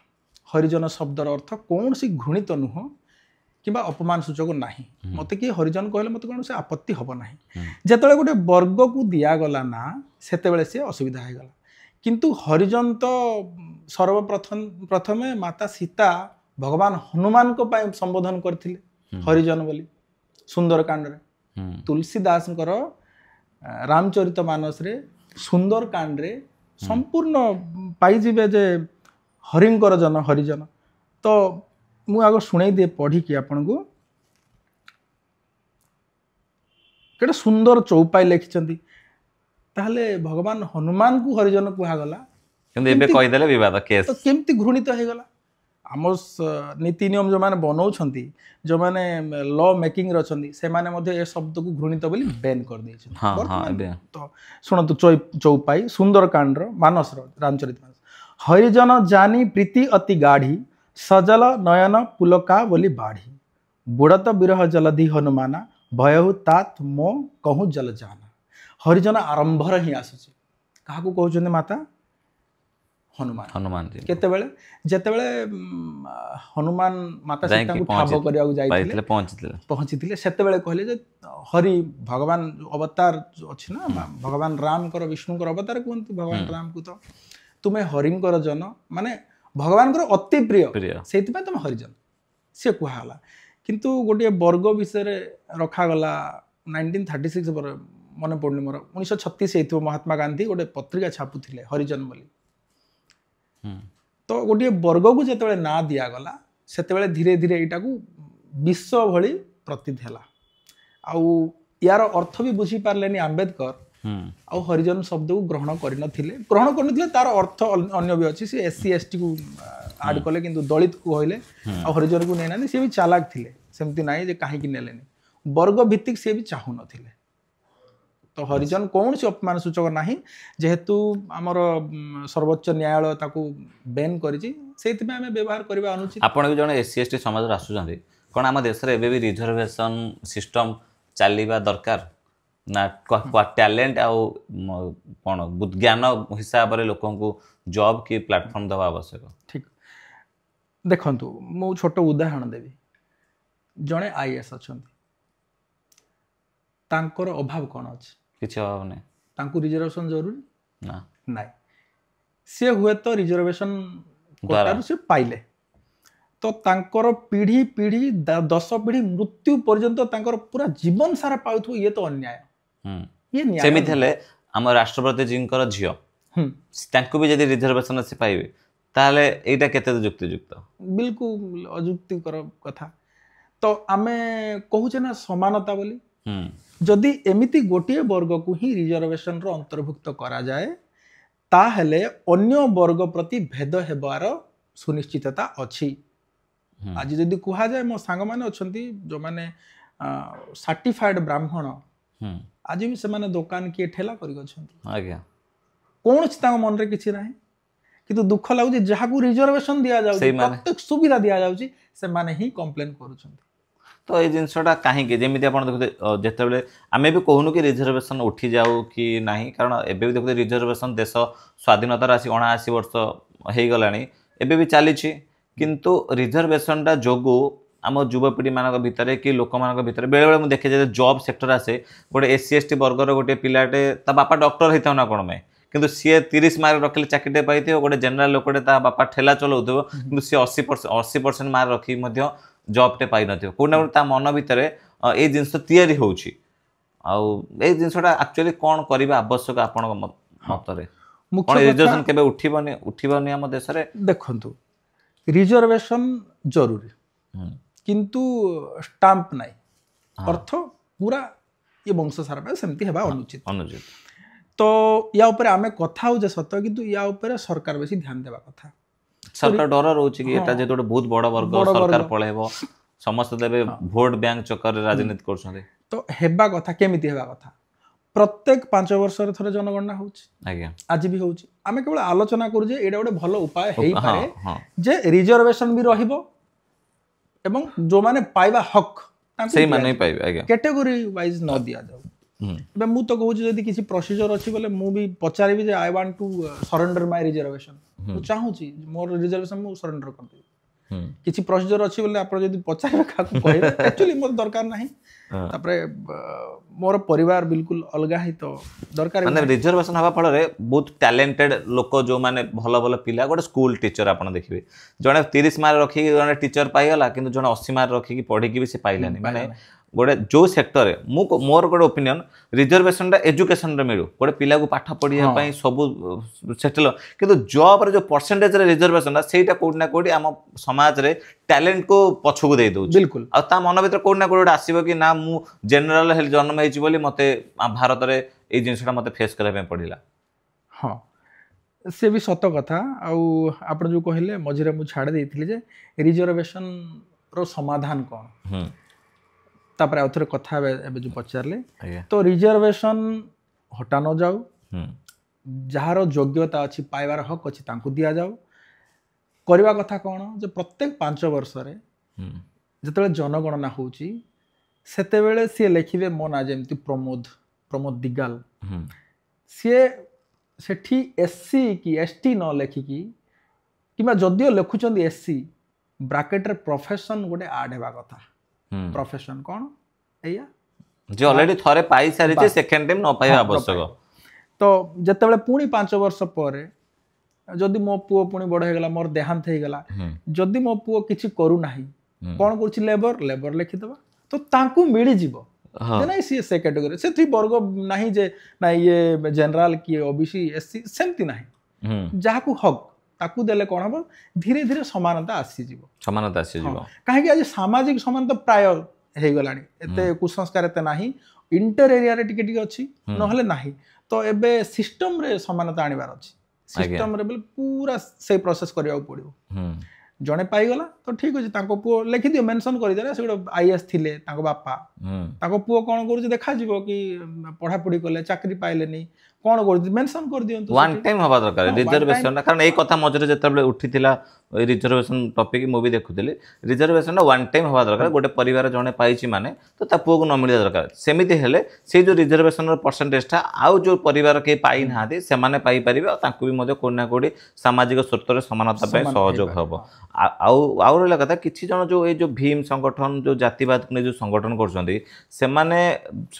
हरिजन शब्दर अर्थ कौन सी घृणित नुह किंबा अपमान सूचक नाही मते कि हरिजन कहले मते कौन से आपत्ति हबो नाही जेतले गोटे वर्ग को दिया गला ना सेते बेले से असुविधा हे गला किंतु हरिजन तो प्रथमे माता सीता भगवान हनुमान को पाई संबोधन करथिले हरिजन बोली सुंदरकांड रे तुलसीदास रामचरितमानस रे सुंदरकांड रे संपूर्ण पाई जिबे जे हरिंकर जन हरिजन तो मु आगो सुनै दे पढ़ी कि आपन को केटा सुंदर चौपाई लिखिचंती ताहले भगवान हनुमान को हरिजन कुहा गला किंतु एबे कहि देले विवाद केस तो केमती घृणित हे गला आम नीति नियम जो माने बनाउछंती जो माने लॉ मेकिंग रछंती से माने मध्ये ए शब्द को घृणित बोली बैन कर दै छै हां हां एबे तो सुनतु चौपाई सुंदरकांड रो मानस रो रामचरितमानस हरिजन जानी प्रीति अति गाढ़ी सजल नयन पुलका बोली बाढ़ी बुड़त विरह जलधि हनुमाना भयहु तात मो कहूँ जल जाना हरिजन आरंभ ही आसुची कहा को कहउछन माता हनुमान जी केतेबेले जेतेबेले हनुमान माता सीता को ठाब करिया जाइथिले पहुंचीथिले सेतेबेले कहले जे हरि भगवान अवतार अछि ना भगवान राम कर विष्णु कर अवतार कोनती भगवान राम को तो तुमे हरिंकर जन माने भगवान कर अति प्रिय सेति पे तुम हरिजन से कुहाला किंतु गोटे वर्ग विषय रखा गला 1936 पर मन पड़नी मोर 1936 हेतु महात्मा गांधी गोटे पत्रिका छापुथिले हरिजन बोली तो गोटे वर्ग को जेतेबेले ना दिया गला सेतेबेले धीरे धीरे एटा को विश्व भली प्रतीत हैला आउ यार अर्थ भी बुझी पारलेनी आंबेडकर आउ हरिजन शब्द को ग्रहण करनथिले तार अर्थ अन्य भी अछि से एससी एसटी को ऐड कले किंतु दलित को होइले आ हरिजन को नेनानी से भी चालाक थिले सेमति नाही जे काहे कि नेलेनी वर्ग भित्तिक से भी चाहू नथिले तो हरिजन कौन सी अपमान सूचक ना जेहेतु आमर सर्वोच्च न्यायालय ताकू बैन करिछि सेति आम व्यवहार करबा अनुचित। आपण भी जने एससी एसटी समाज आसुचंदी कोन आम देश रे एबे भी रिजर्वेशन सिस्टम चलीबा दरकार ना टैलेंट आउ कोन ज्ञान हिसाब रे लोकन को जॉब की प्लेटफॉर्म दवा आवश्यक। ठीक देखंतु मु छोट उदाहरण देबी जणे आईएएस अछंती तांकर अभाव कौन अच्छे किसी अभाव नहीं तांकु रिजर्वेशन जरूरी ना नाइ सी हुए तो रिजर्वेशन कोटारू से पाइले तो तांकर पीढ़ी पीढ़ी 10 पीढ़ी मृत्यु पर्यंत तांकर पूरा जीवन सारा पाउथु ये तो अन्याय ये न्याय सेमित हेले हम राष्ट्रपति जींकर झियो तांकु भी यदि रिजर्वेशन से पाइबे ताहले एटा केते युक्तियुक्त बिल्कुल अजुक्तिकर कथा तो आमे कहूचे ना समानता बोली जदि एमिति गोटे वर्ग को ही रिजर्वेशन रो अंतर्भुक्त करा जाए ताहले अन्य वर्ग प्रति भेद हेबार सुनिश्चितता अछि। आज जदि कुहा जाए मो सांग माने अछंती जो माने सर्टिफाइड ब्राह्मण आज भी से माने दुकान किए ठेला करि गछंती आज्ञा कोन छि मन रे किछि नाही किंतु दुख लागु जहा को रिजर्वेशन दिया जाउ प्रत्येक सुविधा दिया जाउ से माने ही कंप्लेन करूछंती। तो ये जिनसटा कहीं जमी आप देखते जिते आम भी कहूनु कि रिजर्वेशन उठी जाऊ कि नहीं कारण एबे भी देखते रिजर्वेशन देश स्वाधीनतार आसी 79 वर्ष हो गला एबे भी चली किंतु रिजर्वेशनटा जोगु आम युवपीढ़ी मान भितर कि लोक मान भितर बेले बेले देखे जाए जॉब सेक्टर आसे गोटे एससी एसटी वर्गर गोटे पिलाटे ता बापा डॉक्टर होता ना कौन में किंतु सी 30 मार्क रखिले चाकरी पाई गोटे जनरल लोकटे ता बापा ठेला चलाउथो किंतु सी 80% मार्क रखी जॉब टे पाई नथियो कोना ता मन भितर ए जिंस तयारी होउची आउ ए जिंसटा एक्चुअली कोन करिबा आवश्यक आपण मतरे कोन रिजर्वेशन केबे उठिबनी हम देश रे देखंतु रिजर्वेशन जरूरी किंतु स्टाम्प नाही अर्थ पूरा ये वंश सारा सेमती हेबा अनुचित तो या ऊपर आमे कथा हो जे सत्य किंतु या ऊपर सरकार बेसी ध्यान देबा कथा सरकार डर रोचे कि एटा जे बहुत बड़ वर्ग सरकार पळेबो समस्त देबे वोट बैंक चक्कर राजनीति करछन तो हेबा कथा केमिति हेबा कथा प्रत्येक 5 वर्ष रे थरे जनगणना होउची आज्ञा आज भी होउची आमे केवल आलोचना करू जे एडा गोटे भलो उपाय हेई पारे जे रिजर्वेशन भी रहिबो एवं जो माने पाइबा हक सेही माने पाइबे आज्ञा कैटेगरी वाइज न दिया जाऊ एबे मु तो कहू जदी किसी प्रोसीजर अछि बोले मु भी पचारिबी जे I want to surrender my reservation मु चाहू छी मोर रिजर्वेशन मु सरेंडर कर दे किसी प्रोसीजर अछि बोले आपण जदी पचारिबे काकू कहबे एक्चुअली मोर दरकार नाही तापरे मोर परिवार बिल्कुल अलगा ही तो दरकार माने रिजर्वेशन हवा फल रे बहुत टैलेंटेड लोक जो माने भलो भलो पिला गोटे स्कूल टीचर आपण देखिबे जने 30 मार्क रखी जने टीचर पाइगला किंतु जने 80 मार्क रखी की पढी की भी से पाइलानी माने गोटे जो सेक्टर मोर गोटे ओपिनियन रिजर्वेशन एजुकेशन मिलू गोटे पिला को पाठ पढ़ाई सब सेटल किंतु जॉब रे जो परसेंटेज रे रिजर्वेशन सेटा कोड ना कोड आम समाज रे टैलेंट को पछकु दे दउ बिल्कुल आ ता मन भीतर कोड ना कोड आसीबो कि ना मु जनरल हेल्थ जन्म हेछि बोली मते भारत रे ए जिंसटा मते फेस करे पे पड़िला। हां से भी सत कथा आपण जो कहले मझिरे मु छाड़ देथिले जे रिजर्वेशन रो समाधान कोन तापर आउ थोड़े कथा एबे जो पचारले तो रिजर्वेशन हटा न जाऊ जार योग्यता अच्छी पाइबार हक अच्छी तांकु दिया जाऊ करवा कथा कौन जो प्रत्येक 5 वर्ष रे जतले जनगणना होची सेतेबेले सी लिखिबे मो ना जेमति प्रमोद दिगाल सी सेठी एससी की एसटी न लेखिकी किबा जदियो लेखुचंदी एससी ब्रैकेट रे प्रोफेशन गोटे ऐड हेबा कथा प्रोफेशन कौन एया जो ऑलरेडी थरे पाई सारी जे सेकंड टाइम न पाई आवश्यक तो जतेबेले पुणी 5 वर्ष पर जदि मो पुओ पुणी बड़ हेगला मोर देहांत हेगला जदि मो पुओ किछि करू नाही कोन करछि लेबर लिखि देबा तो तांकू मिली जीवो नहीं सी से कैटेगरी से थी वर्ग नहीं जे ना ये जनरल की ओबीसी एससी सेमती नहीं जहा को हक ताकू देले कोन हो धीरे धीरे समानता आसी जीवो काहे आज सामाजिक समानता प्राय हे गलानी एते कुसंस्कार एते नाही इंटर एरिया रे टिके टिके अछि नहले नाही तो एबे सिस्टम रे समानता आनिबार अछि सिस्टम रे पूरा से प्रोसेस करिया पड़ियो जणे पाई गला तो ठीक अच्छे पुओ लिखिदियो मेंशन कर से गोटे आईएएस थिले बापा पुओ कौन कर देखा कि पढ़ापढ़ी कले चाकरी पाइले कौन कर मेंशन कर दियंतु वन टाइम हवा दरकार रिजर्वेशन कारण ए कथा मझरे जेतबे उठिथिला रिजर्वेशन टॉपिक मु भी देखुଥିଲି रिजर्वेशन वन टाइम हवा दरकार गोटे परिवार जने पाइछि माने तो ता पुओ को न मिलिया दरकार सेमिति हेले से जो रिजर्वेशन परसेंटेज था आउ जो परिवार के पाई नाहादी से माने पाई परिबे तांकु भी मधे कोना कोडी सामाजिक स्रोत समानता पे सहयोग हबो आउ रहला कथा किछि जन जो ए जो भीम संगठन जो जातिवाद ने जो संगठन करछंदी से माने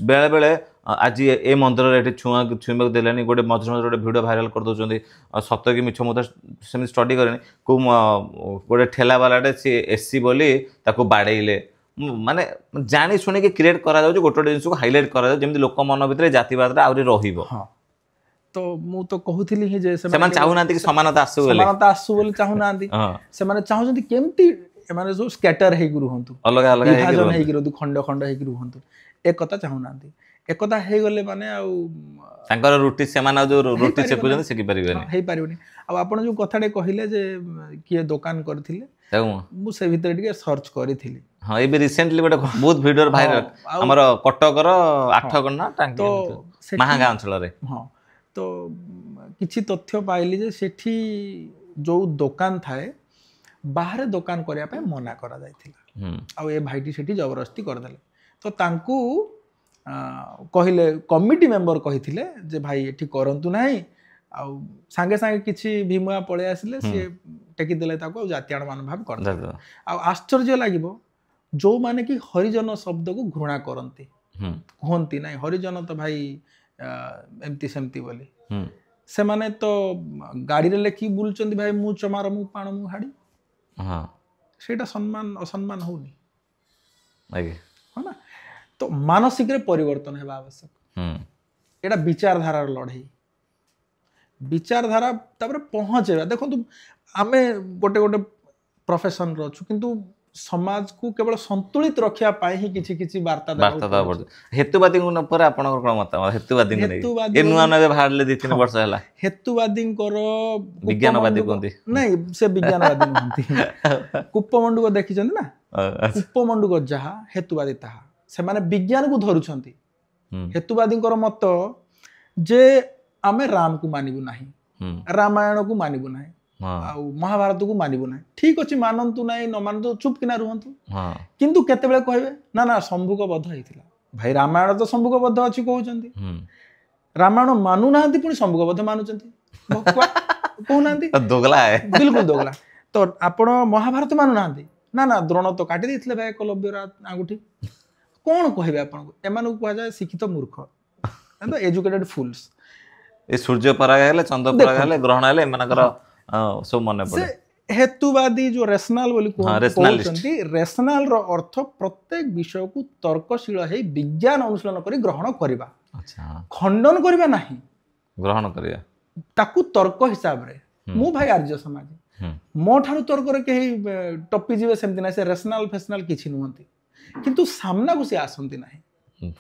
बेले बेले आज ए मंदिर ये छुआ देलानी गोटे मझे मझे गोटे भिडियो भाइराल कर दौरान सत कि मिछ मुझे सेम स्टडी करें को गोटे ठेला वालाटे सी एससी बोली ताको बाड़ेले माने जानी शुणी कि क्रिएट करा गोटे गोटे जिन को हाइलाइट करा जमी लोक मन भितर जातिवाद आहरी रहिबो तो मु तो कहूली ही जे से चाहूना कि समानता आसू बोली चाहूना से चाहते केमती एमाने जो स्कैटर हे रुहंतु अलग अलग विभाजन हे रुहंतु खंड खंड हे रुहंतु एक कथा चाहूना एकता हे गले माने आउ तांकर रुटी सेमाना जो रुटी सेकुजन सेकी परिबेनी हे परिबेनी अब आपण जो कथाडे कहिले जे किए दुकान करथिले मु से भीतर टिके सर्च करिथिली हां ए भी रिसेंटली गोटे बहुत वीडियो भाइरल हमर कटकर 8 गणना टांकी तो महागा अंचल रे हां तो किछि तथ्य पाइली जे सेठी जो दुकान थाए बाहर दुकान करिया पे मना करा जायथिला आ ए भाईटी सेठी जबरदस्ती कर देले तो तांकू कहले कमिटी मेंबर कही जे भाई ये करंतु नहीं आउ सांगे सांगे किछि भीमुआ पळे आसिले से टेकी देले ताको जातियाण मान भाव कर आ आश्चर्य लागिबो जो माने कि हरिजन शब्द को घृणा करंती कहंती नहीं हरिजन तो भाई एमती सेमती बोली से माने तो गाड़ी रे लेखि बुलचंदी भाई मु चमार मु पाण मु हाडी हां सेटा सम्मान असम्मान होनी आगे हो ना तो मानसिक रे परिवर्तन हेबा आवश्यक एटा विचारधारा लड़ाई विचारधारा तापर पहुँचे देखो आमे गोटे गोटे प्रोफेशन रछु किंतु समाज को केवल संतुलित रखिया पाए ही किछि किछि वार्ता हेतुवादी पर आपनकर कोन मत हेतुवादी नै ए नुआ नबे भाडले 2-3 वर्ष हला हेतुवादी कर विज्ञानवादी कोंती नहीं से विज्ञानवादी नहंती कुप्पमंडू को देखि छन ना कुप्पमंडू को जहा हेतुवादी ताहा से माने विज्ञान को धरुछंती हेतुवादी मत जे आमे राम को मानिबु नाही रामायण को मानिबु नाही महाभारत को मानिबु नाही ठीक अछि मानंतु नाही न मानंतु चुप किना रुहंतु किंतु केते बेले कहबे ना ना शंभुक बध हेतिला भाई रामायण तो शंभुक बध अछि कहउचंती रामायण मानु नाहंती पुनी शंभुक बध मानुचंती कहू नाहंती दोगला है बिल्कुल दोगला तो आपण महाभारत मानु नाहंती ना ना द्रोण तो काटी देथिले भाई एकलव्य आंगुठी कौन कहबे आपन एमान को कहा जाय शिक्षित मूर्ख तो एजुकेटेड फूल्स ए सूर्य पराग हेले चंद्र पराग हेले ग्रहण हेले एमानकर सब मन पड़े हेतुवादी जो रेशनल बोली कहउचंती रेशनल रो अर्थ प्रत्येक विषय को तर्कशील है विज्ञान अनुशीलन करी ग्रहण करबा अच्छा खंडन करबा नाही ग्रहण करिया ताकू तर्क हिसाब रे मु भाई आर्य समाज मो ठानु तर्क रे केही टपी जीवे सेमति ना से रेशनल फेशनल किछि नहंती किंतु सामना को से आसंती नाही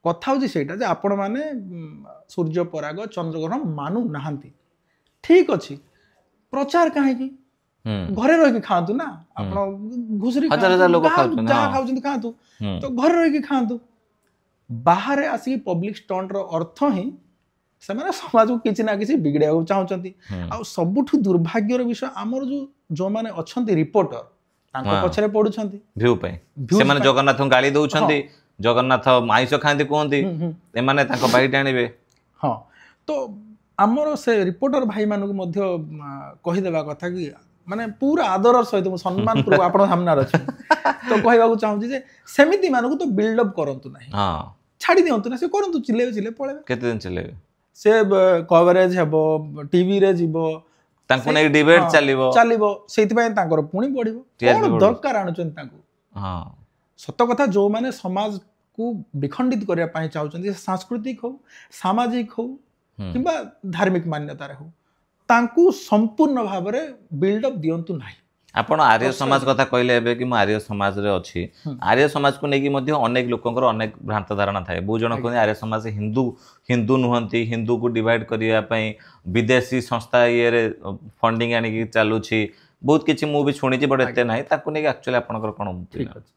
कथा होची सेटा जे आपण माने सूर्य पराग चंद्रग्रहण मानु नाहंती ठीक अछि प्रचार काहे की घरे रह के खांतु ना आपण घुसरी हजार लोग खाउछन जा खाउछन खांतु तो घरे रह के खांतु बाहर आसी पब्लिक स्टंट रो अर्थ ही से माने समाज को किछि ना किछि बिगड़े चाहउछंती आ सबुठु दुर्भाग्यर विषय हमर जो माने अछंती रिपोर्टर तांको पछरे पडुछंती व्यू पे से माने जगन्नाथ गाली दउछंती जगन्नाथ माइस खांती कहंती ए माने तांको बाइट आनिबे हां तो हमर से रिपोर्टर भाई मानु को मध्य कहि देबा कथा कि माने पूरा आदर सहित सम्मान पूर्वक आपण सामना रछ तो कहबा को चाहू जे सेमिति मानु को तो बिल्ड अप करंतु नाही हां छाडी दियंतु ना से करंतु चिले पळे केते दिन चिले से कवरेज हेबो टीवी रे जीवो तांको नै डिबेट चलिबो सेति पय तांकर पुणी बढ़िबो कोन दरकार आनुचन तांको हां सत्य कथा जो माने समाज को विखंडित करिया पाए चाहउचन सांस्कृतिक हो सामाजिक हो किंबा धार्मिक मान्यता रे हो तांकू संपूर्ण भाव रे बिल्ड अप दियंतु नाही आपण आर्य समाज कथा कहले एबे कि म आर्य समाज रे अछि आर्य समाज को नेकी मध्ये अनेक लोकंकर अनेक भ्रांत धारणा थाए बहु जन कहते आर्य समाज हिंदू नुहंती हिंदू को डिवाइड करिया पई विदेशी संस्था ये रे फंडिंग आनी कि चालुछि बहुत किछि मु भी सुनिछि बट एते नाही ताकू नै एक्चुअली आपनकर कोन ठीक अछि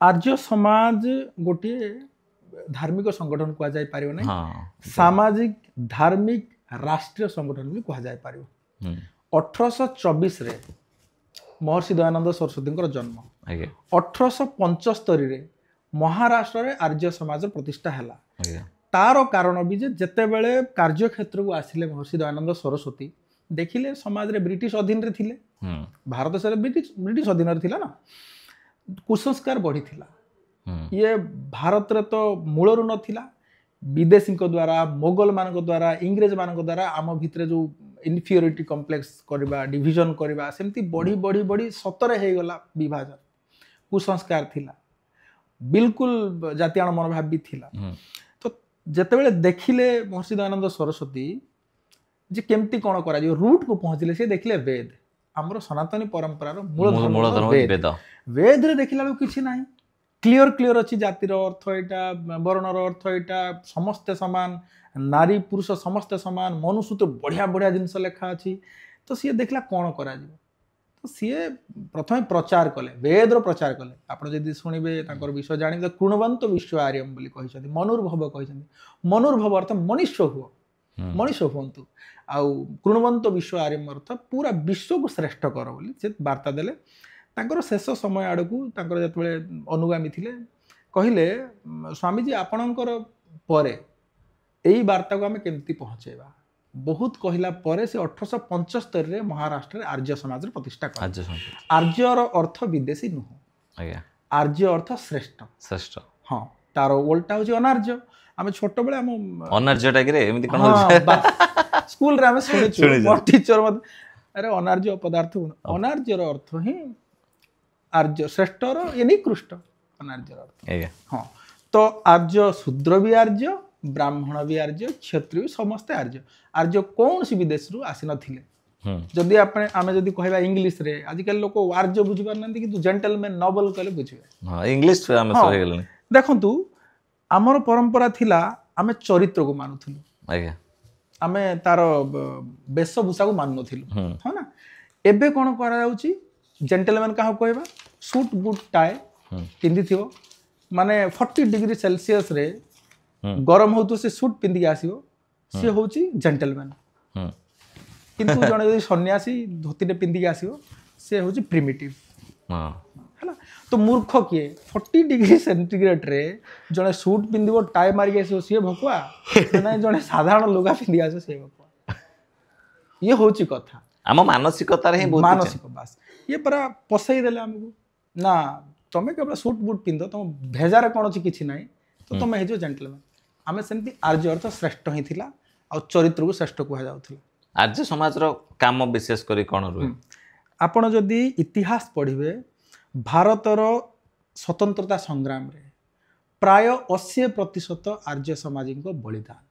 आर्य समाज गोटे धार्मिक संगठन कुआ जाय पारियो नै सामाजिक धार्मिक राष्ट्रीय संगठन भी कुआ जाय पारियो 1824 रे महर्षि दयानंद सरस्वती जन्म 1875 रे महाराष्ट्र रे आर्य समाज प्रतिष्ठा हैला तार कारण भी जेते बेले कार्य क्षेत्र को आसिले महर्षि दयानंद सरस्वती देखिले समाज रे ब्रिटिश अधीन रे थिले भारत से ब्रिटिश अधीन रे थिला ना कुसंस्कार बढ़ी थिला ये भारत रे तो मूलरू नथिला विदेशी द्वारा मोगल मान द्वारा इंग्रेज मान द्वारा आम भितर जो इनफियोरिटी कॉम्प्लेक्स करबा डिविजन करबा सेमती बढ़ी बढ़ी बढ़ी सतरे हे गला विभाजन कुसंस्कार थिला बिल्कुल जातीय मनोभाव भी थिला तो जेते बेले देखिले महर्षि दयानंद सरस्वती जे केमती कोन करा जो रूट को पहुंचले से देखिले वेद हमरो सनातनी परंपरा रो मूल धर्म वेद वेद रे देखिला लो किछि नाही क्लियर अच्छी जातिर अर्थ यहाँ वर्णर अर्थ यहाँ समस्ते समान नारी पुरुष समस्ते समान मनुष्य तो बढ़िया बढ़िया जिनस लेखा अच्छी तो सी देखला कौन करा तो सी प्रथम प्रचार कले वेद प्रचार कले आप शुणे विषय जान कृणवंत विश्व आर्यम मनुर्भव कहते मनुर्भव अर्थ मनुष्य हुआ मनुष्य हुंतु आउ कृणवंत विश्व आर्यम अर्थ पूरा विश्व को श्रेष्ठ कर बोली से वार्ता देले तांकर शेष समय आड़कू तांकर जतबेले अनुगामी थिले कहिले स्वामीजी आपणकर परे एई वार्ता को आमे केमती पहुंचेबा बहुत कहिला परे से 1875 रे महाराष्ट्र रे आर्य समाज रे प्रतिष्ठा कर आर्य रो अर्थ विदेशी नुह आज्ञा आर्य अर्थ श्रेष्ठ श्रेष्ठ हां तारो उल्टा होची अनार्य आमे छोटो बेले हम अनार्य टाइगरे एमिति कोन होची स्कूल रे आमे सुनिछु मोर टीचर मत अरे अनार्य पदार्थ अनार्य रो अर्थ ही आर्य श्रेष्ठ ये निकृष्ट अनार्य अर्थ हाँ तो आर्य शूद्र भी आर्य ब्राह्मण भी आर्य क्षत्रिय समस्ते आर्य आर्य कौन सी विदेश रु आसी नथिले जदि आपने आमे जदि कहबा इंग्लिश रे आजिकल लोक आर्य बुझी पार नथि कि जेंटलमैन नोबल कहले बुझिबे हां इंग्लिश आमे सही गेलनी देखंतु हमर परंपरा थिला आमे चरित्र को मानुथुलु आज्ञा आमे तार वेशभूषा को मानु नथिलु हां ना एबे कोन करा जाउची जेंटलमैन क्या कहबा सूट बूट टाए पिंधि थी माने 40 डिग्री सेल्सियस रे गरम हो तो से सूट पिंधि आसीबो से होची जेंटलमैन किंतु जने यदि सन्यासी धोती रे पिंधि आसीबो से होची प्रिमिटिव हला तो मूर्ख किए 40 डिग्री सेंटीग्रेड रे जने सूट पिंधिबो टाए मारी आसीबो से भकुआ ना जने साधारण लुगा पिंधि आसीबो से भकुआ ये होची कथा आम मानसिकता रे बहुत मानसिक बास ये परा पसई देले हमको ना तमे केवल सूट बूट पिंध तुम भेजार कौन अच्छी किसी ना तो तुम हे जेंटलमैन आम सेमती आर्य अर्थ श्रेष्ठ ही थिला आ चरित्र को श्रेष्ठ कह जाउथिला आर्य समाज रो काम विशेष करी कोन रुए आपण जदि इतिहास पढ़िबे भारतर स्वतंत्रता संग्राम रे प्राय 80% आर्य समाजिक बलिदान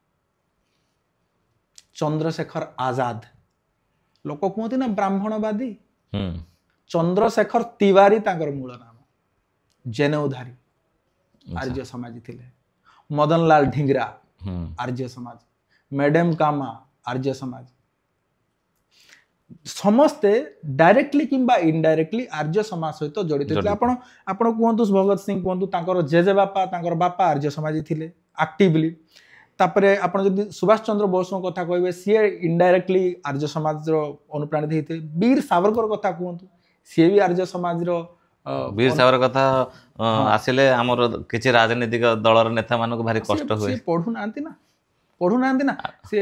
चंद्रशेखर आजाद लोक कहते ना ब्राह्मणवादी चंद्रशेखर तिवारी तांकर मूल नाम जनेऊधारी आर्य समाज थिले मदनलाल ढिंगरा आर्य समाज मैडम कामा आर्य समाज समस्ते डायरेक्टली किंबा इनडायरेक्टली आर्य समाज सहित जड़ित थे आपण आपण कहतु भगत सिंह कहतु तांकर जेजे बापा आर्य समाज थिले एक्टिवली तापरे आपण जदि सुभाष चंद्र बोस कथा कहबे सी इनडायरेक्टली आर्य समाज रो अनुप्राणित होते वीर सावरकर कथा कहतु सी भी आर्य समाज रो वीर सावरकर कथा आसिले हमर किछि राजनीतिक दलर नेता मानको भारी कष्ट होय पढु नांती ना से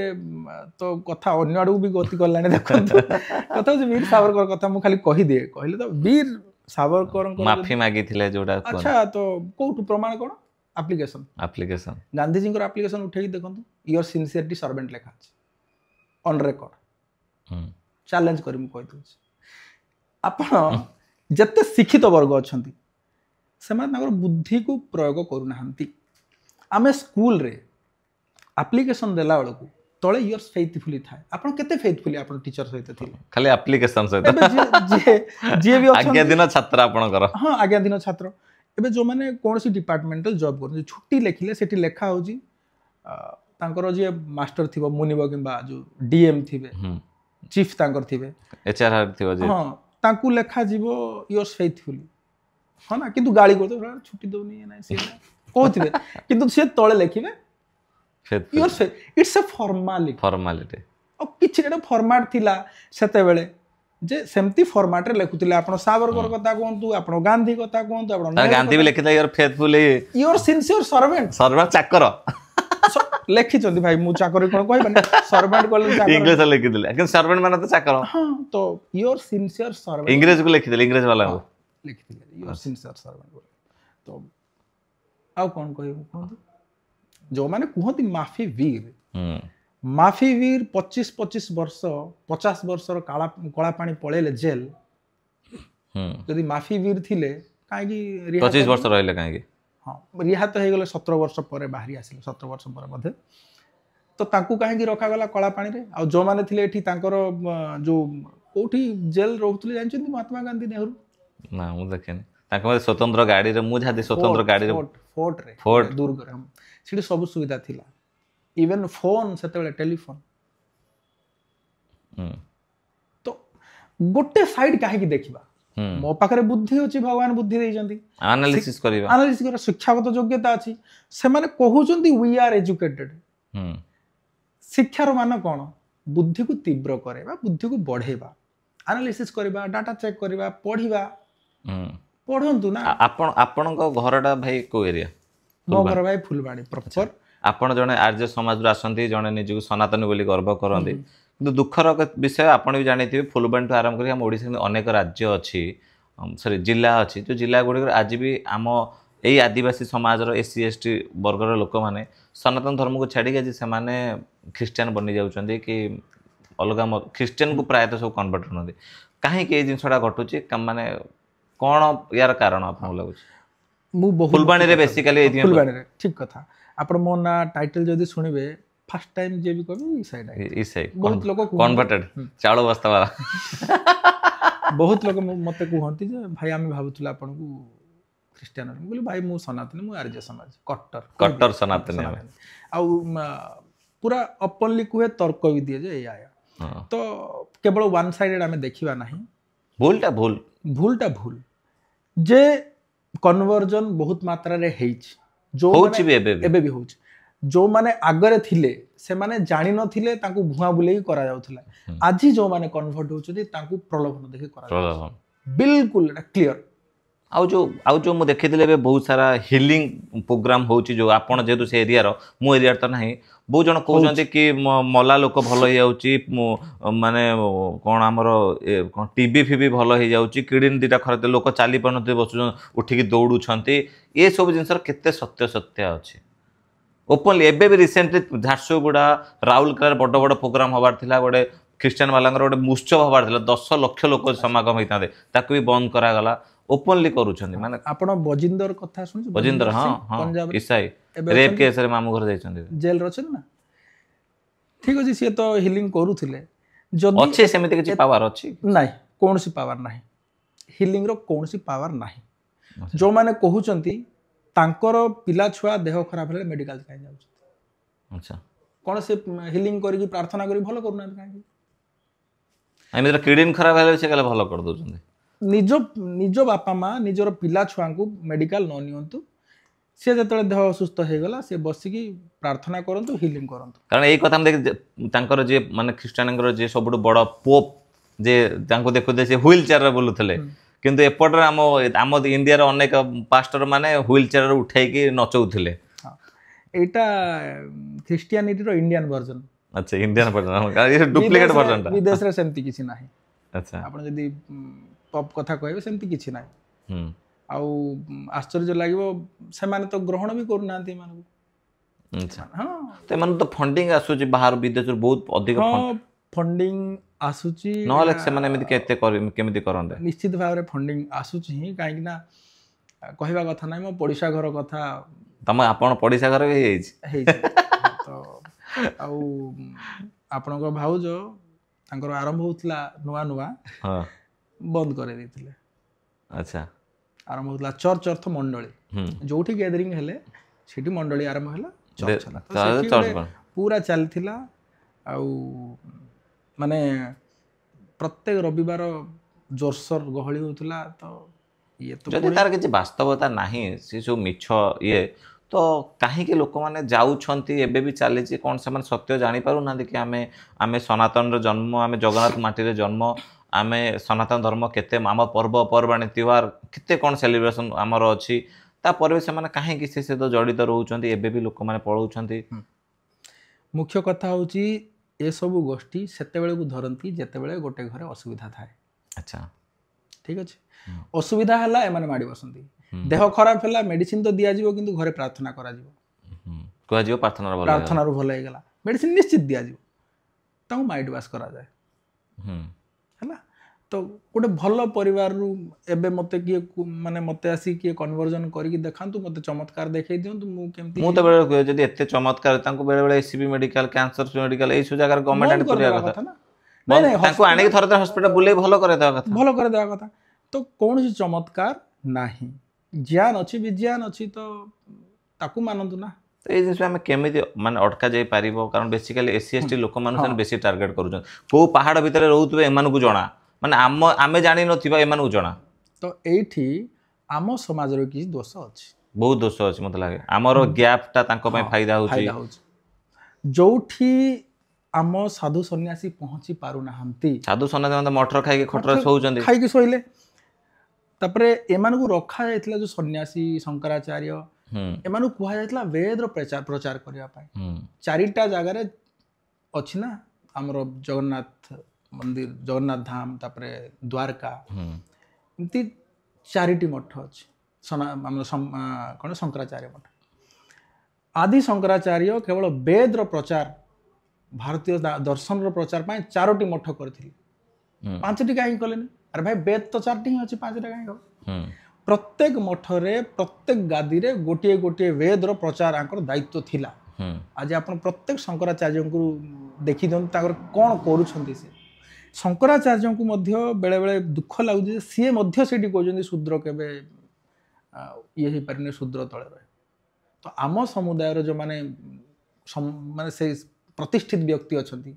तो कथा अन्य आडू भी गति करलाने देखंतु कथा वीर सावरकर कथा मु खाली कहि दे कहले तो वीर सावरकर माफी मागी थिले जोडा अच्छा तो कोठु प्रमाण कोन एप्लिकेशन गांधी जी एप्लिकेशन उठे देखो योर सिंसियरिटी सर्वेंट लेखा ऑन रिकॉर्ड चैलेंज करी मुझे कही आपण जत्ते शिक्षित वर्ग अच्छा से बुद्धि को प्रयोग करूना आम स्कूल रे एप्लिकेशन देला बेलू तले योर फेथफुली थाए आपण केते फेथफुली आपण टीचर सहित थिले खाली एप्लिकेशन सहित जे भी आज्ञा दिन छात्र आपणकर हां आज्ञा दिन छात्र एबे जो माने कौन सी डिपार्टमेंटल जॉब कर छुट्टी लिखिले सेठी लेखा होजी तांकर जे मास्टर थिबो मुनिबो किंबा जो डीएम थिबे ଚିଫ୍ ତାଙ୍କର ଥିବେ HR ଥିବ ଯେ ହଁ ତାଙ୍କୁ ଲେଖାଯିବ ୟୋର୍ସ ଫେଥଫୁଲି ହଁ ନା କିନ୍ତୁ ଗାଳି କରୁଥିବେ ଛୁଟି ଦଉନି ନାହିଁ ସିଏ ନାହିଁ କହୁଥିବେ କିନ୍ତୁ ସେ ତଳେ ଲେଖିବେ ୟୋର୍ସ ଇଟ୍ସ ଏ ଫର୍ମାଲିଟି ଆଉ କିଛି ଗୋଟେ ଫର୍ମାଟ୍ ଥିଲା ସେତେବେଳେ ଯେ ସେମିତି ଫର୍ମାଟ୍ରେ ଲେଖୁଥିଲେ ଆପଣ ସାବରକର କଥା କୁହନ୍ତୁ ଆପଣ ଗାନ୍ଧୀ କଥା କୁହନ୍ତୁ ଆପଣ ଗାନ୍ଧୀ ବି ଲେଖିଥିଲେ your faithfully your sincere servant servant ଚାକର ଲେଖିଛନ୍ତି ଭାଇ ମୁଁ ଚାକର କଣ କହିବାନି ସର୍ଭେଣ୍ଟ କଲେ ଇଂଲିଶ ଲେଖିଥିଲେ କିନ୍ତୁ ସର୍ଭେଣ୍ଟ ମାନେ ତ ଚାକର ହଁ ତ ୟୋର ସିନସିୟର ସର୍ଭେଣ୍ଟ ଇଂରେଜକୁ ଲେଖିଥିଲେ ଇଂରେଜ ବାଲାଙ୍କୁ ଲେଖିଥିଲେ ୟୋର ସିନସିୟର ସର୍ଭେଣ୍ଟ ତ ଆଉ କଣ କହିବୁ କୁହନ୍ତୁ ଯୋଉମାନେ କୁହନ୍ତି ମାଫି ବୀର ମାଫି ବୀର 25 ବର୍ଷ 50 ବର୍ଷର କଳା ପାଣି ପଳେଇଲେ ଜେଲ ଯଦି ମାଫି ବୀର ଥିଲେ କାହିଁକି 25 ବର୍ଷ ରହିଲେ କାହିଁକି ହଁ ରିହାତ ହେଇଗଲେ 17 ବର୍ଷ ପରେ ବାହାରି ଆସିଲେ 17 ବର୍ଷ ପରେ ବୋଧେ ତ ତାଙ୍କୁ କାହିଁକି ରଖାଗଲା କଳା ପାଣିରେ ଆଉ ଯୋଉମାନେ ଥିଲେ ଏଠି ତାଙ୍କର ଯୋଉ କୋଉଠି ଜେଲ ରହୁଥିଲେ ଜାଣିଛନ୍ତି ମହାତ୍ମା ଗାନ୍ଧୀ ନେହେରୁ ନା ମୁଁ ଦେଖିନି ତାଙ୍କ ମତେ ସ୍ୱତନ୍ତ୍ର ଗାଡିରେ ମୁଁ ଯାହା ସ୍ୱତନ୍ତ୍ର ଗାଡିରେ ଫୋର୍ଟରେ ଦୁର୍ଗରେ ସେଠି ସବୁ ସୁବିଧା ଥିଲା ଇଭେନ୍ ଫୋନ୍ ସେତେବେଳେ ଟେଲିଫୋନ ତ ଗୋଟେ ସାଇଡ୍ କାହିଁକି ଦେଖିବା ମୋ ପାଖରେ ବୁଦ୍ଧି ଅଛି ଭଗବାନ ବୁଦ୍ଧି ଦେଇଛନ୍ତି ଆନାଲିସିସ୍ କରିବା ଶିକ୍ଷାଗତ ଯୋଗ୍ୟତା ଅଛି ସେମାନେ କହୁଛନ୍ତି ୱି ଆର୍ ଏଜୁକେଟେଡ୍ ଶିକ୍ଷାର ମାନ କ'ଣ ବୁଦ୍ଧିକୁ ତୀବ୍ର କରେଇବା ବୁଦ୍ଧିକୁ ବଢେଇବା ଆନାଲିସିସ୍ କରିବା ଡାଟା ଚେକ୍ କରିବା ପଢିବା ପଢନ୍ତୁ ନା ଆପଣଙ୍କ ଘରଟା ଭାଇ କୋଉ ଏରିଆ ମୋ ଘର ଭାଇ ଫୁଲବାଣୀ ପ୍ରପର ଆପଣ ଜଣେ ଆର୍ଯ୍ୟ ସମାଜରୁ ଆସନ୍ତି ଜଣେ ନିଜକୁ ସନାତନ ବୋଲି ଗର୍ବ କରନ୍ତି କିନ୍ତୁ ଦୁଃଖର ବିଷୟ ଆପଣ ବି ଜାଣିଥିବେ ଫୁଲବାଣୀଠୁ ଆରମ୍ଭ କରି ଆମ ଓଡ଼ିଶାରେ ଅନେକ ରାଜ୍ୟ ଅଛି ସରି ଜିଲ୍ଲା ଅଛି ଯେଉଁ ଜିଲ୍ଲା ଗୁଡ଼ିକରେ ଆଜି ବି ଆମ ଏଇ ଆଦିବାସୀ ସମାଜର SC ST ବର୍ଗର ଲୋକମାନେ ସନାତନ ଧର୍ମକୁ ଛାଡ଼ିକି ଆଜି ସେମାନେ ଖ୍ରୀଷ୍ଟିଆନ ବନି ଯାଉଛନ୍ତି କି ଅଲଗା ଖ୍ରୀଷ୍ଟିଆନକୁ ପ୍ରାୟତଃ ସବୁ କନଭର୍ଟ କରୁଛନ୍ତି କାହିଁକି ଏଇ ଜିନିଷଟା ଘଟୁଛି ମାନେ କ'ଣ ୟାର କାରଣ ଆପଣଙ୍କୁ ଲାଗୁଛି ମୁଁ ଫୁଲବାଣୀରେ ବେସିକାଲି ଫୁଲବାଣୀରେ ଠିକ କଥା ଆପଣ ମୋ ନା ଟାଇଟଲ ଯଦି ଶୁଣିବେ ଫାର୍ଷ୍ଟ ଟାଇମ୍ ଯିଏ ବି କହିବେ ଇସାଇ ବହୁତ ଲୋକ କନଭର୍ଟେଡ୍ ଚାଉଳ ବସ୍ତା ବାଲା ବହୁତ ଲୋକ ମତେ କୁହନ୍ତି ଯେ ଭାଇ ଆମେ ଭାବୁଥିଲୁ ଆପଣଙ୍କୁ ଖ୍ରୀଷ୍ଟିଆନ ମୁଁ କହିଲି ଭାଇ ମୁଁ ସନାତନୀ ମୁଁ ଆର୍ଯ୍ୟ ସମାଜ କଟ୍ଟର ସନାତନୀ ଆଉ ପୁରା ଓପନଲି କୁହେ ତର୍କ ବି ଦିଏ ଯେ ଏଇଆ ତ କେବଳ ୱାନ୍ ସାଇଡେଡ୍ ଆମେ ଦେଖିବା ନାହିଁ ଭୁଲଟା ଭୁଲ ଯେ କନଭର୍ଜନ ବହୁତ ମାତ୍ରାରେ ହେଇଛି ଏବେ ବି ହଉଛି ଯୋଉମାନେ ଆଗରେ ଥିଲେ ସେମାନେ ଜାଣିନଥିଲେ ତାଙ୍କୁ ଭୁଆଁ ବୁଲେଇକି କରାଯାଉଥିଲା ଆଜି ଯୋଉମାନେ କନଭର୍ଟ ହଉଛନ୍ତି ତାଙ୍କୁ ପ୍ରଲୋଭନ ଦେଖି କରାଯାଉଛି ବିଲକୁଲ ଏଟା କ୍ଲିୟର ଆଉ ଯୋଉ ମୁଁ ଦେଖିଥିଲି ଏବେ ବହୁତ ସାରା ହିଲିଂ ପ୍ରୋଗ୍ରାମ ହଉଛି ଯୋଉ ଆପଣ ଯେହେତୁ ସେ ଏରିଆର ମୋ ଏରିଆରେ ତ ନାହିଁ ବହୁତ ଜଣ କହୁଛନ୍ତି କି ମଲା ଲୋକ ଭଲ ହେଇଯାଉଛି ମାନେ କ'ଣ ଆମର କ'ଣ ଟିବି ଫିବି ଭଲ ହେଇଯାଉଛି କିଡନୀ ଦିଟା ଖରାପ ଲୋକ ଚାଲି ପାରୁନଥିବେ ବସୁଛନ୍ତି ଉଠିକି ଦୌଡୁଛନ୍ତି ଏସବୁ ଜିନିଷର କେତେ ସତ୍ୟ ଅଛି ଓପନଲି ଏବେ ବି ରିସେଣ୍ଟଲି ଝାରସୁଗୁଡ଼ା ରାଉରକେଲାରେ ବଡ଼ ବଡ଼ ପ୍ରୋଗ୍ରାମ ହବାର ଥିଲା ଗୋଟେ ଖ୍ରୀଷ୍ଟିଆନ ବାଲାଙ୍କର ଗୋଟେ ଉତ୍ସବ ହବାର ଥିଲା 10 ଲକ୍ଷ ଲୋକ ସମାଗମ ହେଇଥାନ୍ତେ ତାକୁ ବି ବନ୍ଦ କରାଗଲା ଓପନଲି କରୁଛନ୍ତି ମାନେ ଆପଣ ବଜିନ୍ଦର କଥା ଶୁଣିଛନ୍ତି ବଜିନ୍ଦର ହଁ ଇସାଇ ରେପ୍ କେସରେ ମାମୁଁ ଘର ଯାଇଛନ୍ତି ଜେଲରେ ଅଛନ୍ତି ନା ଠିକ ଅଛି ସିଏ ତ ହିଲିଂ କରୁଥିଲେ ଅଛି ସେମିତି କିଛି ପାୱାର ଅଛି ନାହିଁ କୌଣସି ପାୱାର ନାହିଁ ହିଲିଂର କୌଣସି ପାୱାର ନାହିଁ ଯୋଉମାନେ କହୁଛନ୍ତି ତାଙ୍କର ପିଲା ଛୁଆ ଦେହ ଖରାପ ହେଲେ ମେଡିକାଲ କାହିଁ ଯାଉଛନ୍ତି ଆଚ୍ଛା କ'ଣ ସେ ହିଲିଂ କରିକି ପ୍ରାର୍ଥନା କରି ଭଲ କରୁନାହାନ୍ତି କାହିଁକି ଏମିତିରେ କିଡନୀ ଖରାପ ହେଲେ ସେ କାଳେ ଭଲ କରିଦେଉଛନ୍ତି ନିଜ ବାପା ମା ନିଜର ପିଲା ଛୁଆଙ୍କୁ ମେଡିକାଲ ନ ନିଅନ୍ତୁ ସେ ଯେତେବେଳେ ଦେହ ଅସୁସ୍ଥ ହେଇଗଲା ସେ ବସିକି ପ୍ରାର୍ଥନା କରନ୍ତୁ ହିଲିଂ କରନ୍ତୁ କାରଣ ଏଇ କଥା ଦେଖି ତାଙ୍କର ଯିଏ ମାନେ ଖ୍ରୀଷ୍ଟିଆନଙ୍କର ଯିଏ ସବୁଠୁ ବଡ଼ ପୋପ୍ ଯେ ତାଙ୍କୁ ଦେଖୁଥିଲେ ସେ ହ୍ୱିଲ ଚେୟାରରେ ବୁଲୁଥିଲେ କିନ୍ତୁ ଏପଟରେ ଆମ ଇଣ୍ଡିଆର ଅନେକ ପାଷ୍ଟର ମାନେ ହ୍ୱିଲ ଚେୟାରରେ ଉଠେଇକି ନଚଉଥିଲେ ଏଇଟା ଖ୍ରୀଷ୍ଟିଆନିଟିର ଇଣ୍ଡିଆନ ଭର୍ଜନ ଆଚ୍ଛା ଇଣ୍ଡିଆନ ଭର୍ଜନ ଡୁପ୍ଲିକେଟ ଭର୍ଜନଟା ବିଦେଶରେ ସେମିତି କିଛି ନାହିଁ ଆଚ୍ଛା ଆପଣ ଯଦି ପପ୍ କଥା କହିବେ ସେମିତି କିଛି ନାହିଁ ଆଉ ଆଶ୍ଚର୍ଯ୍ୟ ଲାଗିବ ସେମାନେ ତ ଗ୍ରହଣ ବି କରୁନାହାନ୍ତି ଏମାନଙ୍କୁ ହଁ ଏମାନେ ତ ଫଣ୍ଡିଂ ଆସୁଛି ବାହାର ବିଦେଶରୁ ବହୁତ ଅଧିକ ଫଣ୍ଡିଂ ଆସୁଛି ନହେଲେ ସେମାନେ ଏମିତି କେମିତି କରନ୍ତେ ନିଶ୍ଚିତ ଭାବରେ ଫଣ୍ଡିଂ ଆସୁଛି ହିଁ କାହିଁକି ନା କହିବା କଥା ନାହିଁ ମୋ ପଡ଼ିଶା ଘର କଥା ଆପଣ ପଡ଼ିଶା ଘର ବି ହେଇଯାଇଛି ତ ଆଉ ଆପଣଙ୍କ ଭାଉଜ ତାଙ୍କର ଆରମ୍ଭ ହଉଥିଲା ନୂଆ ବନ୍ଦ କରି ଦେଇଥିଲେ ଆଚ୍ଛା ଆରମ୍ଭ ହଉଥିଲା ଚର୍ଚ୍ଚ ଅର୍ଥ ମଣ୍ଡଳୀ ଯୋଉଠି ଗ୍ୟାଦରିଂ ହେଲେ ସେଠି ମଣ୍ଡଳୀ ଆରମ୍ଭ ହେଲା ଚର୍ଚ୍ଚ ହେଲା ପୁରା ଚାଲିଥିଲା ଆଉ ମାନେ प्रत्येक रविवार जोरसोर गहली होता तो ये तो जदि तार किसी वास्तवता नाही से सब मिछ ये तो कहीं लोक मैंने जाऊँच एबे भी चली कौन से सत्य जानी पारु ना कि आमे आमे सनातन रो जन्म आमे जगन्नाथ माटी रे जन्म आमे सनातन धर्म केते आम पर्व पर्वाणी त्योहार केते कौन सेलिब्रेशन आमर अच्छी तापर भी से कहीं से सहित जड़ित रोचंती एबे भी लोक मैंने पढ़ाउछंती मुख्य कथा होची ए सब गोष्ठी सेते बेले को धरंती जेते बेले गोटे घरे असुविधा थाए अच्छा ठीक अच्छे असुविधा है एमाने माड़ी बसंती देह खराब है मेडिसिन तो दिया जिवो किंतु घरे प्रार्थना करा जिवो कह प्रार्थना रो भल गला मेडिसिन निश्चित दिया जिवो ताऊ माइंड वाश करा जाए है तो गोटे भल परिवार रु एबे मते किए माने मते आसी किए कन्वर्जन करके देखांतु मते चमत्कार देखै दियंतु मु केमती मु तो बेले कहे जदी एते चमत्कार तांको बेले बेले एसीबी मेडिकल कैंसर मेडिकल एई सु जगह गवर्नमेंट एंड करिया कथा ना नहीं नहीं तांको आने के थरते हॉस्पिटल बुले भलो करे देवा कथा भल कर देवा कथा तो कौन सी चमत्कार नाही ज्ञान अच्छी विज्ञान अच्छी तो ताकू मानतु ना तो ये जिनिस आमे केमिति माने अटका जाई पारिबो कारण बेसिकली एससी एसटी लोक मानुसन बेसी टार्गेट करूछन को पहाड़ भितर रहउतबे एमान को जणा माने आमे जानि नथिबा एमान को जणा तो एठी आम समाज रो कि दोष अछि बहुत दोष अछि मते लागे हमरो गैप टा तांको पय फायदा होछि जोठी आम साधु सन्यासी पहुंची पारु नाहंती साधु सन्यासी मटर खाई के खटर सोउचंदी खाई के सोइले तापरे एमान को रखा जायतिला जो सन्यासी शंकराचार्य एमान को कहा जायतिला वेद रो प्रचार करिया पाए चारिटा जगह रे अछि ना हमरो जगन्नाथ मंदिर जगन्नाथ धाम तापरे द्वारका इमती चारिटी मठ अछि कौन शंकराचार्य मठ आदि शंकराचार्य केवल वेद रो प्रचार भारतीय दर्शन रो प्रचार पाए चारोटी मठ करथिले पांचटी काहे कलेनी अरे भाई वेद तो चारटी ही अछि पांचटा काहे हो प्रत्येक मठरे प्रत्येक गादी रे गोटे गोटे वेद रो प्रचार आंकर दायित्व थिला आज आपण प्रत्येक शंकराचार्य को देखि दन ताकर कोन करूछंती से शंकराचार्य को मध्य बेले बेले दुख लागुजे सी मध्य सेठी कहउजंती शूद्र केबे ये ही परने शूद्र तळे रहे तो आम समुदाय रो जो माने माने से प्रतिष्ठित व्यक्ति अछंती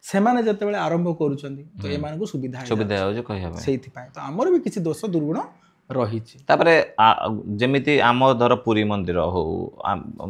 से माने जते बेले आरंभ करूछंती तो ए माने को सुविधा हो जे कहि हबे सेथि पाए तो हमर भी किछि दोष दुर्गुण रहिछि तापरे जेमिति आम धर पुरी मंदिर हो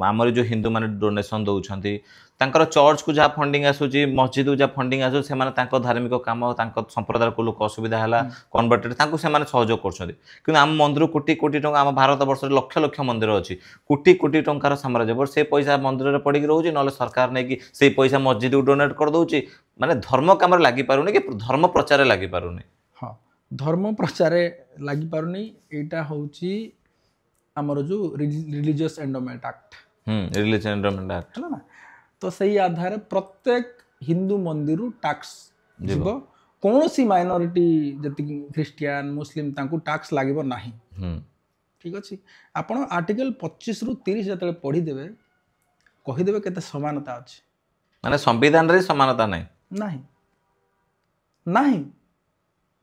आमर जो हिंदू माने डोनेशन दउछंती तांकर चर्च को जहाँ फंडिंग आसुची मस्जिद को जहाँ फंडिंग आसु से धार्मिक काम संप्रदाय को लोक असुविधा है कन्वर्टेड से सहयोग कर कि आम मंदिर कोटी कोटी टंका आम भारत वर्ष लक्ष लक्ष मंदिर अच्छी कोटी कोटी टंकार साम्राज्य बट से पैसा मंदिर में पड़ी रोचे ना सरकार नहीं कि से पैसा मस्जिद को डोनेट कर दौर माने धर्म कम लगी पारुनी कि धर्म प्रचार लगी पारुनी हाँ धर्म प्रचार लगी पारुनी एटा होची हमर जो religious endowment act religious endowment act है ना तो सही आधार प्रत्येक हिंदू मंदिर टैक्स जीव कौन सी माइनॉरिटी जति ख्रिस्टियन मुस्लिम तांकू टैक्स लागबो नाही ठीक अछि आपण आर्टिकल 25 रु 30 जतले पढी देबे कहि देबे केते समानता अछि माने संविधान रे समानता नाही नाही नाही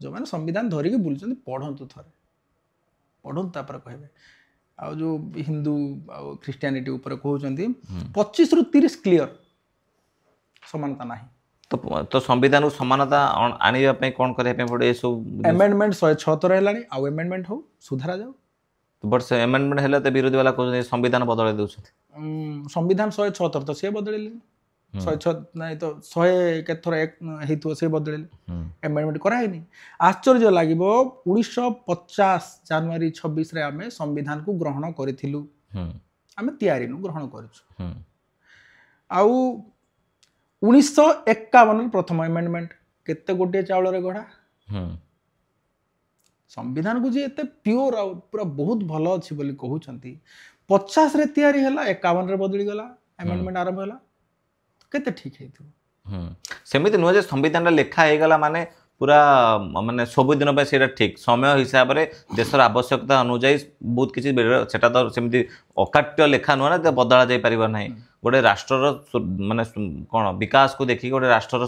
जो माने संविधान धरि के बुलचंदी पढंतु थरे पढंतु तापर कहबे आ जो हिंदू ख्रिस्टियानिटी ऊपर कहउचंदी 25 रु 30 क्लियर समानता नाही तो संविधान को समानता आनिबा पे कोन करे पे पड़े सब अमेंडमेंट 176 हेलानी आ अमेंडमेंट हो सुधारा जाओ तो बट से अमेंडमेंट हेला त विरोधी वाला को संविधान बदले दउछ संविधान 176 तो से बदलेले 106 नहीं तो 100 केथर एक हेतु से बदलेले अमेंडमेंट कराइनी आश्चर्य लागिबो 1950 जनवरी 26 रे आमे संविधान को ग्रहण करिथिलु आमे तयारी नु ग्रहण करिछु आउ 1951 प्रथम अमेंडमेंट केते गोटे चावल रे गढा संविधान को जे एते प्योर आ पूरा बहुत भलो अछि बोली कहउछंती 50 रे तयारी हला 51 रे बदली गला अमेंडमेंट आरंभ हला केते ठीक हेतु सेमिति नुह जे संविधान लेखा हे गला माने पूरा माने सब दिन पे सेटा ठीक समय हिसाब रे देशर आवश्यकता अनुसार बहुत किछि सेटा तो सेमिति अकाट्य लेखा नुह ना बदला जाई परिबा नाही गोटे राष्ट्र माने कोन विकास को देखि गोटे राष्ट्र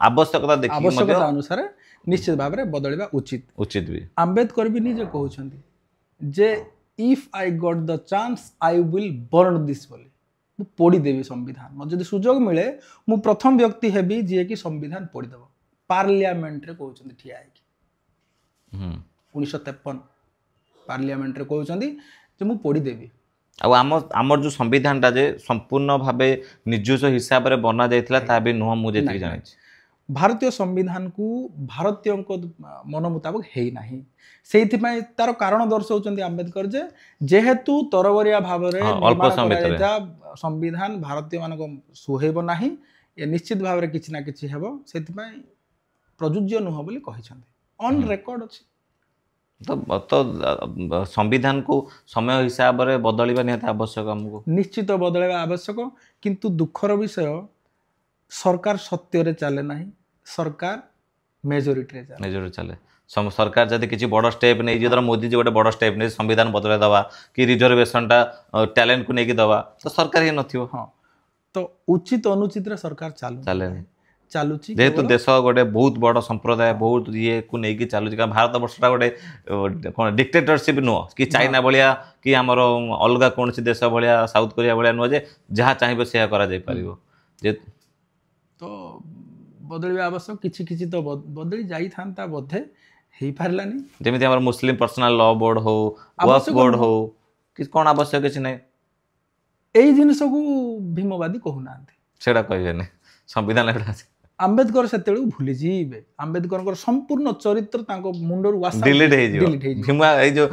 आवश्यकता देखि आवश्यकता अनुसार निश्चित भाव रे बदलिबा उचित भी अंबेडकर भी निजे कहउछंती जे if I got the chance I will burn this बोली मु पढ़ी देवी संविधान मत जदि सुजोग मिले मु प्रथम व्यक्ति हेबी जे कि संविधान पढ़ी देबो पार्लियामेंट रे कहउछन ठिया है हम्म 1953 पार्लियामेंट रे कहउछन जे मु पढ़ी देबी आमर जो संविधान टा जे संपूर्ण भावे निजुस हिसाब रे बना जाइथिला ता भी नुह मु जेति जानि भारतीय संविधान को भारतीय मन मुताबिक है नहीं से तार कारण दर्शाउछन आंबेडकर जे जेहेतु तरबरिया भाव अल्प समय संविधान भारतीय मान सुहेब नाही ये निश्चित भाव रे किछि ना किछि हेबो सेति प्रযোज्य नुह बोली कहिछन ऑन रेकॉर्ड अछि तो संविधान को समय हिसाब रे बदलिबा निहात आवश्यक हमको निश्चित बदलवा आवश्यक किंतु दुखर विषय सरकार सत्य रे चले नाही सरकार मेजोरिटी रे चले सरकार जदि किसी बड़ स्टेप नहीं जो मोदी जी गोटे बड़ स्टेप नहीं संविधान बदल दवा कि रिजर्वेशन टा टैलेंट को लेकिन दवा तो सरकार ही नथियो हाँ तो उचित अनुचित रे सरकार चले चालुची जेहेतु देश गोटे बहुत बड़ संप्रदाय बहुत ये को लेकिन चालुची भारत वर्षटा गोटे कौन डिक्टेटरशिप नुह कि चाइना भाया कि आमर अलग कौन देश भाया साउथ कोरिया भाया नुह जे जहाँ चाहिए से करा जाय परिबो जे तो बदलिबा आवश्यक किछि किछि तो बदली जाई थांता बोधे हेई पारलानी जेमिति हमर मुस्लिम पर्सनल लॉ बोर्ड हो वक्फ बोर्ड हो कि कोन आवश्यक किछि नै एई जिनिस को भीमवादी कहू नांती सेडा कहबेने संविधान एडा आंबेडकर सेतेळु भूली जीवे आंबेडकर संपूर्ण चरित्र तांको मुंडर वासा डिलीट हे जो भीमा ए जो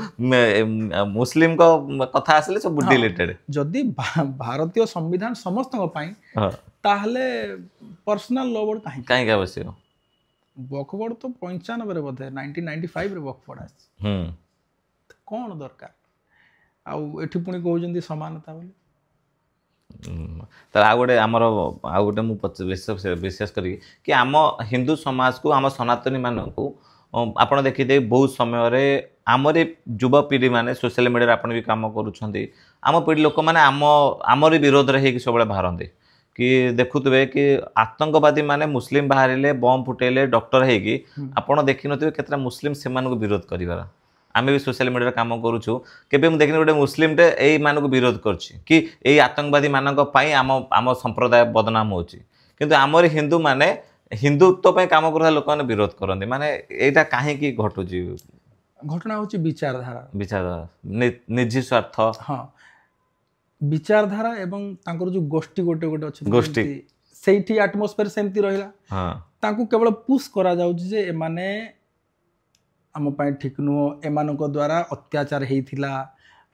मुस्लिम को कथा आसले सब डिलीटेड जदी भारतीय संविधान समस्त पई ताहले पर्सनल लॉ बोर्ड काहे काहे आवश्यक वक्फ बोर्ड तो 95 रे बोधे 1995 रे वक्फ बोर्ड आसी कोन दरकार आ एठी पुनी कहउजंदी समानता बोली तो आ गोटे आमर आ गोटे मुझे विशेष करी कि आम हिंदू समाज को आम सनातनी मान को आपड़ देखिदे बहुत समय आमरी युवपीढ़ी मैंने सोशल मीडिया आप भी कम करम पीढ़ी लोक मैंने आमरी विरोध में सब बाहरते कि देखुवे कि आतंकवादी माने मुस्लिम बाहर बम फुटेले डॉक्टर है आपड़ देखी थे केतरा मुस्लिम से विरोध कर आमे भी सोशल मीडिया काम करूछु केबे हम देखिन गोटे मुस्लिम टे एई मान को विरोध करछि कि एई आतंकवादी मानक पई आम संप्रदाय बदनाम होछि किंतु आमर हिंदू माने हिंदुत्व पई काम करता लोक माने विरोध करंदी माने एटा काहे की घटुछि घटना होछि विचारधारा निजी स्वार्थ हां विचारधारा एवं तांकर जो गोष्ठी गोटे गोटे अछि गोष्ठी सेठी एटमॉस्फेयर सेमती रहिला हां तांको केवल पुश करा जाउछि जे माने आम ठीक नुह एमान द्वारा अत्याचार होता